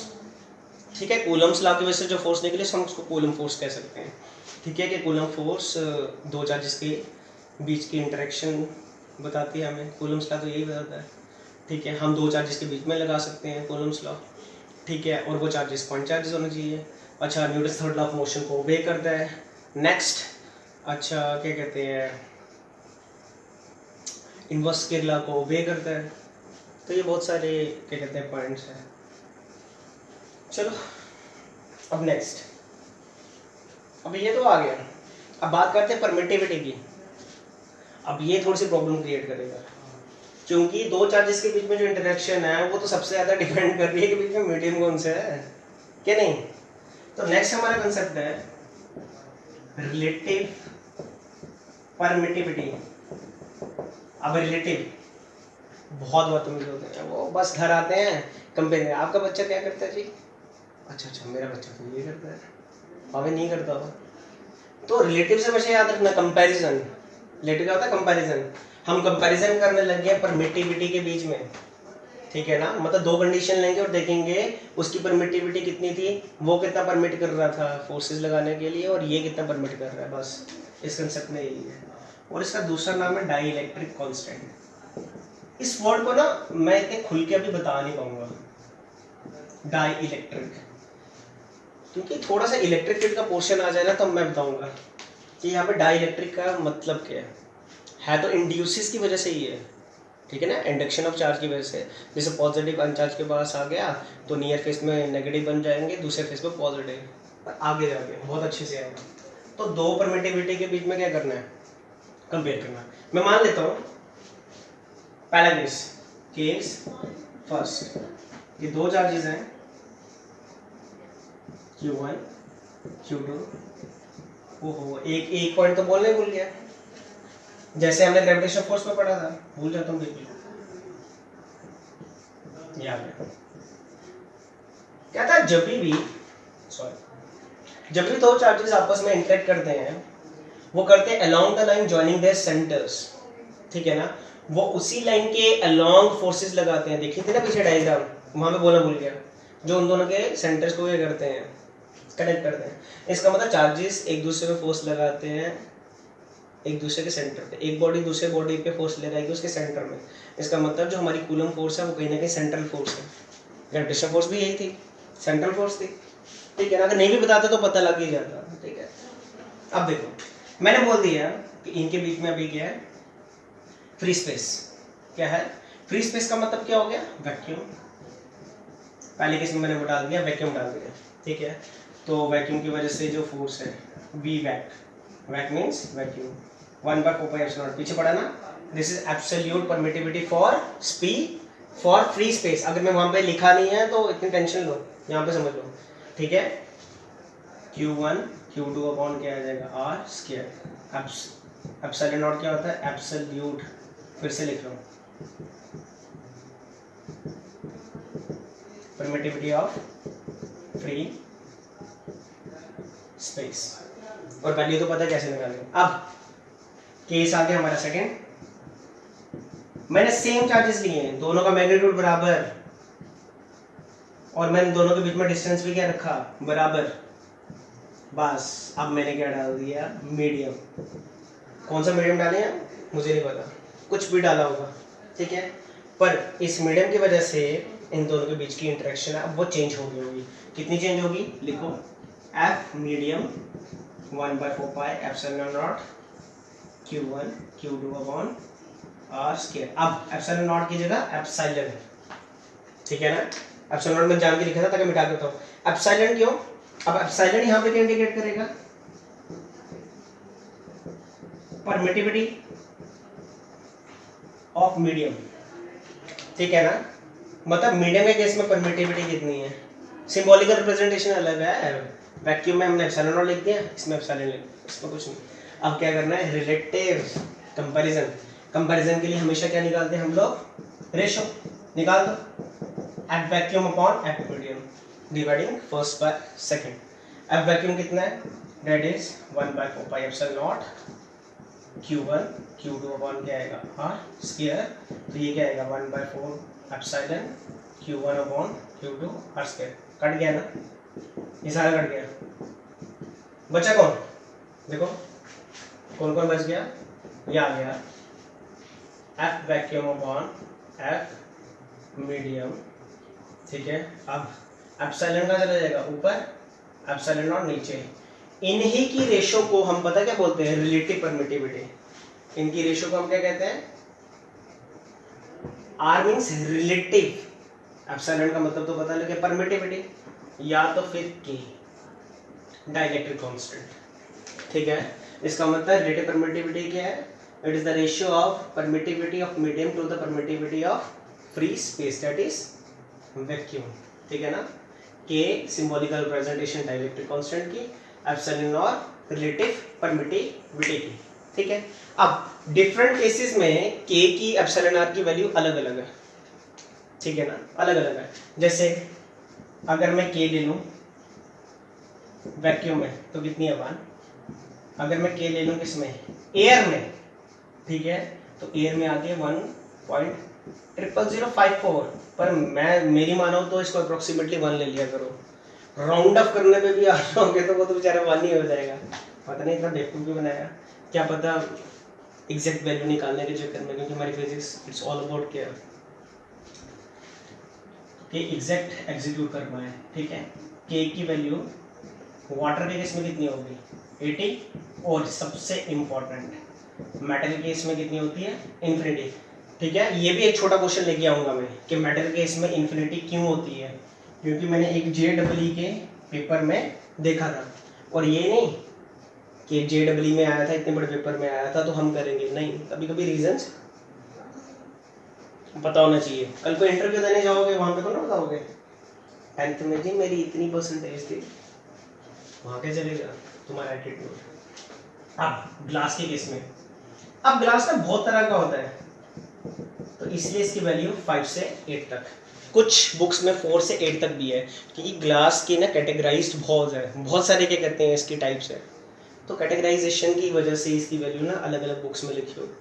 ठीक है। कूलम्स लॉ की वजह से जो फोर्स निकले हम उसको कूलम फोर्स कह सकते हैं, ठीक है। कि कूलम फोर्स दो चार्जेस के बीच की इंटरेक्शन बताती है हमें, कूलम्स लॉ तो यही बताता है, ठीक है। हम दो चार्जेस के बीच में लगा सकते हैं कूलम्स लॉ, ठीक है। और वो चार्जेस पॉइंट चार्जेस होने चाहिए। अच्छा, Newton's third law of motion को ओबे करता है। नेक्स्ट, अच्छा क्या कहते हैं, इनवर्स के लॉ को ओबे करता है। तो ये बहुत सारे क्या कहते हैं पॉइंट्स हैं। चलो अब नेक्स्ट, अब ये तो आ गया। अब बात करते हैं परमिटिविटी की। अब ये थोड़ी सी प्रॉब्लम क्रिएट करेगा, क्योंकि दो चार्जेस के बीच में जो इंटरेक्शन है वो तो सबसे ज़्यादा डिपेंड कर रही है कि बीच में मीडियम कौन सा है, क्या नहीं। तो नेक्स्ट हमारा कंसेप्ट है रिलेटिव परमिटिविटी। अब रिलेटिव बहुत बदतमीज होते हैं, वो बस घर आते हैं कंपेयर, आपका बच्चा क्या करता है जी, अच्छा मेरा बच्चा तो ये करता है, अभी नहीं करता होगा। तो रिलेटिव से हमेशा याद रखना कंपैरिजन। रिलेटिव क्या होता है, कंपैरिजन। हम कंपैरिजन करने लग गए परमिटिविटी के बीच में, ठीक है ना। मतलब दो कंडीशन लेंगे और देखेंगे उसकी परमिटिविटी कितनी थी, वो कितना परमिट कर रहा था फोर्सेस लगाने के लिए, और ये कितना परमिट कर रहा है, बस इस कंसेप्ट में यही है। और इसका दूसरा नाम है डाई इलेक्ट्रिक कॉन्स्टेंट। इस वर्ड को ना मैं इतने खुल के अभी बता नहीं पाऊंगा, डाई इलेक्ट्रिक, क्योंकि थोड़ा सा इलेक्ट्रिक फील्ड का पोर्शन आ जाए ना तो मैं बताऊंगा कि यहाँ पे डाई इलेक्ट्रिक का मतलब क्या है। तो इंड्यूसिस की वजह से ही है, ठीक है ना, इंडक्शन ऑफ चार्ज की वजह से। जैसे पॉजिटिव अनचार्ज के पास आ गया तो नियर फेस में नेगेटिव बन जाएंगे, दूसरे फेस में पॉजिटिव, पर आगे जाके बहुत अच्छे से आएगा। तो दो परमिटिविटी के बीच में क्या करना है, कंपेयर करना। मैं मान लेता हूँ पहला केस फर्स्ट, ये दो चार्जेस हैं Q1 Q2। ओहो, एक पॉइंट तो बोलने भूल गया, जैसे हमने ग्रेविटेशन फोर्स में पढ़ा था, भूल जाता हूँ बिल्कुल, याद है क्या था। जब भी दो चार्जेस आपस में इंटरेक्ट करते हैं, वो करते हैं along the line joining there centres, ठीक है ना। वो उसी लाइन के अलोंग फोर्सेस लगाते हैं, देखिए थे ना पीछे डायग्राम, वहां पे बोलना भूल गया, जो उन दोनों के सेंटर्स को ये करते हैं, कनेक्ट करते हैं। इसका मतलब चार्जेस एक दूसरे पे फोर्स लगाते हैं, एक दूसरे के सेंटर पे। एक बॉडी दूसरे बॉडी पे फोर्स लगाएगी उसके सेंटर में। इसका मतलब जो हमारी कूलम फोर्स है वो कहीं ना कहीं सेंट्रल फोर्स है। ग्रेविटेशन फोर्स भी यही थी, सेंट्रल फोर्स थी, ठीक है ना। अगर नहीं भी बताते तो पता लग ही जाता, ठीक है। अब देखो मैंने बोल दिया कि इनके बीच में अभी क्या है, फ्री स्पेस। क्या है फ्री स्पेस का मतलब, क्या हो गया, वैक्यूम। पहले केस में मैंने वो डाल दिया, वैक्यूम डाल दिया, ठीक है। तो वैक्यूम की वजह से जो फोर्स है वी वैक मीन्स वैक्यूम 1/4πε0, पीछे पढ़ा ना। This is absolute permittivity for free space. अगर मैं वहां पे लिखा नहीं है तो इतनी टेंशन लो, यहाँ पे समझ लो, ठीक है। Q1 Q2 अपॉन क्या आ जाएगा, आर स्क्वायर। एप्सिलॉन नॉट क्या होता है, एब्सोल्यूट। फिर से लिख लो, परमिटिविटी ऑफ फ्री स्पेस। और वैल्यू तो पता है कैसे निकालेंगे। अब केस आ गया हमारा सेकंड, मैंने सेम चार्जेस लिए हैं, दोनों का मैग्नीट्यूड बराबर, और मैंने दोनों के बीच में डिस्टेंस भी क्या रखा, बराबर। बस अब मैंने क्या डाल दिया, मीडियम। कौन सा मीडियम डाले हैं मुझे नहीं पता, कुछ भी डाला होगा, ठीक है। पर इस मीडियम की वजह से इन दोनों के बीच की इंटरेक्शन है अब वो चेंज हो गई होगी। कितनी चेंज होगी, लिखो F medium 1/4 pi epsilon not Q1 Q2 upon R square. अब एप्सिलॉन नॉट की जगह एप्सिलॉन, ठीक है ना। एप्सिलॉन नॉट में जान के लिखा था ताकि मिटा देता हूँ। एप्सिलॉन क्यों, अब एप्सिलॉन यहाँ पे क्या इंडिकेट करेगा, परमिटिविटी ऑफ मीडियम, ठीक है ना। मतलब मीडियम के केस में परमिटिविटी कितनी है, सिंबॉलिकल रिप्रेजेंटेशन अलग है। वैक्यूम में हमने एप्सिलॉन नॉट लिख दिया, इसमें एप्सिलॉन लिख दिया, इसमें कुछ नहीं। अब क्या करना है, रिलेटिव कंपैरिजन। कंपैरिजन के लिए हमेशा क्या निकालते हैं हम लोग, रेशो निकाल दो, F vacuum upon F medium dividing first by second. F vacuum कितना है, that is 1/4 pi epsilon not Q1 Q2 upon क्या आएगा, R स्क्वायर। तो ये क्या आएगा, 1/4 epsilon Q1 upon Q2 R square. Cut गया ना, ये सारा कट गया, बचा कौन, देखो कौन कौन बच गया, ये आ गया F vacuum upon F medium, ठीक है। अब एप्सिलॉन का चला जाएगा ऊपर, एप्सिलॉन नॉट नीचे। इन्हीं की रेशो को हम पता क्या बोलते हैं, रिलेटिव परमिटिविटी। इनकी रेशो को हम क्या कहते हैं, आर मीन्स रिलेटिव, एप्सिलॉन का मतलब तो पता लगे परमिटिविटी, या तो फिर के डाइलेक्ट्रिक कांस्टेंट, ठीक है। इसका मतलब रिलेटिव परमिटिविटी क्या है, it is the ratio of permittivity of medium to the permittivity of free space, that is vacuum, ठीक है ना। के सिंबॉलिकल रिप्रेजेंटेशन डाइलेक्ट्रिक कांस्टेंट की, एप्सिलॉन और रिलेटिव परमिटिविटी की, ठीक है। अब डिफरेंट केसेस में के की एप्सिलॉन आर की वैल्यू अलग अलग है, ठीक है ना, अलग अलग है। जैसे अगर मैं के ले लूं वैक्यूम में तो कितनी है 1, अगर मैं के ले लूं किसमें, एयर में, ठीक है, तो एयर में आती है 1.00054, पर मैं मेरी मानो तो इसको अप्रोक्सीमेटली 1 ले लिया करो। राउंड ऑफ करने पे भी आ जाओगे तो वो तो बेचारा 1 ही हो जाएगा। पता नहीं इतना बेवकूफ़ क्यों बनाया, क्या पता एग्जैक्ट वैल्यू निकालने के चक्कर में, क्योंकि हमारी फिजिक्स इट्स ऑल अबाउट क्या कि एग्जैक्ट एग्जीक्यूट कर पाए, ठीक है। के की वैल्यू वाटर के केस में कितनी होगी 80, और सबसे इम्पोर्टेंट मेटल केस में कितनी होती है, इन्फिनिटी, ठीक है। ये भी एक छोटा क्वेश्चन लेके आऊँगा मैं कि मेटल केस में इन्फिनिटी क्यों होती है, क्योंकि मैंने एक JEE के पेपर में देखा था, और ये नहीं कि JEE में आया था, इतने बड़े पेपर में आया था तो हम करेंगे, नहीं, कभी कभी रीजंस पता होना चाहिए। कल को इंटरव्यू देने जाओगे वहाँ पे तो ना बताओगे 10th में जी मेरी इतनी परसेंटेज थी, वहाँ क्या चलेगा तुम्हारा एटीट्यूड। अब ग्लास के केस में, अब ग्लास ना बहुत तरह का होता है, तो इसलिए इसकी वैल्यू 5 से 8 तक, कुछ बुक्स में 4 से 8 तक भी है, क्योंकि ग्लास की ना कैटेगराइज्ड बहुत है, बहुत सारे क्या कहते हैं इसकी टाइप्स है, तो कैटेगराइजेशन की वजह से इसकी वैल्यू ना अलग अलग बुक्स में लिखी होगी।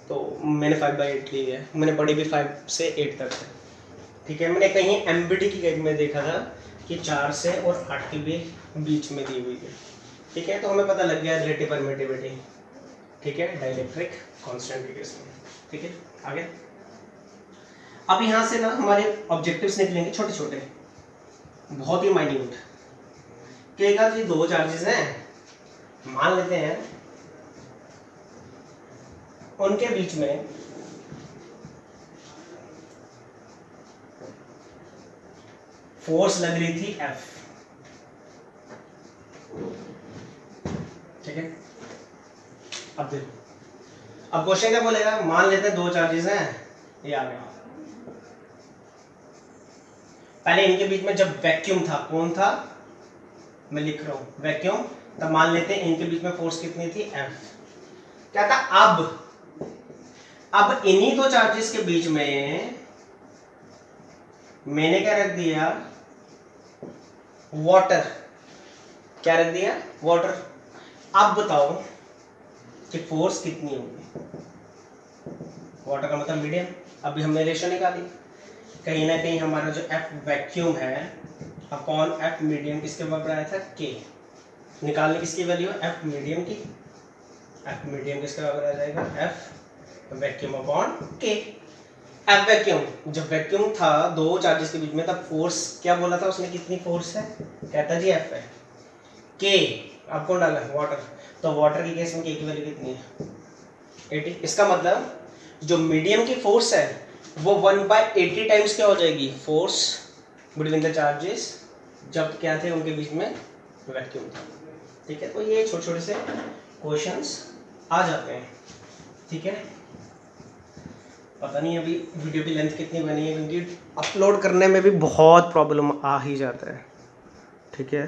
तो मैंने 5/8 ली है, मैंने पढ़ी भी 5 से 8 तक है, ठीक है। मैंने कहीं MBD की गाइड में देखा था कि 4 से और 8 के भी बीच में दी हुई है, ठीक है। तो हमें पता लग गया रिलेटिव परमिटिविटी, ठीक है, डाइलेक्ट्रिक कांस्टेंट के केस में, ठीक है। आगे अब यहाँ से ना हमारे ऑब्जेक्टिव्स निकलेंगे छोटे छोटे, बहुत ही माइन्यूट। कहेगा जी 2 चार्जेस हैं, मान लेते हैं उनके बीच में फोर्स लग रही थी F, ठीक है। अब देखो, अब क्वेश्चन क्या बोलेगा, मान लेते हैं 2 चार्जेस हैं, ये आ गया। पहले इनके बीच में जब वैक्यूम था, कौन था, मैं लिख रहा हूं वैक्यूम, तब मान लेते हैं इनके बीच में फोर्स कितनी थी F। क्या था, अब इन्हीं 2 चार्जेस के बीच में मैंने क्या रख दिया, वाटर, क्या रख दिया, वाटर। अब बताओ कि फोर्स कितनी होगी, वाटर का मतलब मीडियम। अभी हमने रेशो निकाली, कहीं ना कहीं हमारा जो एफ वैक्यूम है अपॉन एफ मीडियम किसके बराबर आया था, के। निकालने किसकी वैल्यू है, एफ मीडियम की। एफ मीडियम किसके बराबर आ जाएगा, एफ वैक्यूम अपॉन के। एफ वैक्यूम, जब वैक्यूम था दो चार्जेस के बीच में, तब फोर्स क्या बोला था उसने, कितनी फोर्स है, कहता जी एफ है। के अब कौन डाला, वाटर, तो वाटर की केस में के की वैल्यू कितनी है, 80। इसका मतलब जो मीडियम की फोर्स है वो 1/80 टाइम्स क्या हो जाएगी, फोर्स बिटवीन द चार्जेस, जब क्या थे उनके बीच में वैक्यूम था। ठीक है, तो ये छोटे छोटे से क्वेश्चंस आ जाते हैं। ठीक है, पता नहीं अभी वीडियो की लेंथ कितनी बनी है, क्योंकि अपलोड करने में भी बहुत प्रॉब्लम आ ही जाता है। ठीक है।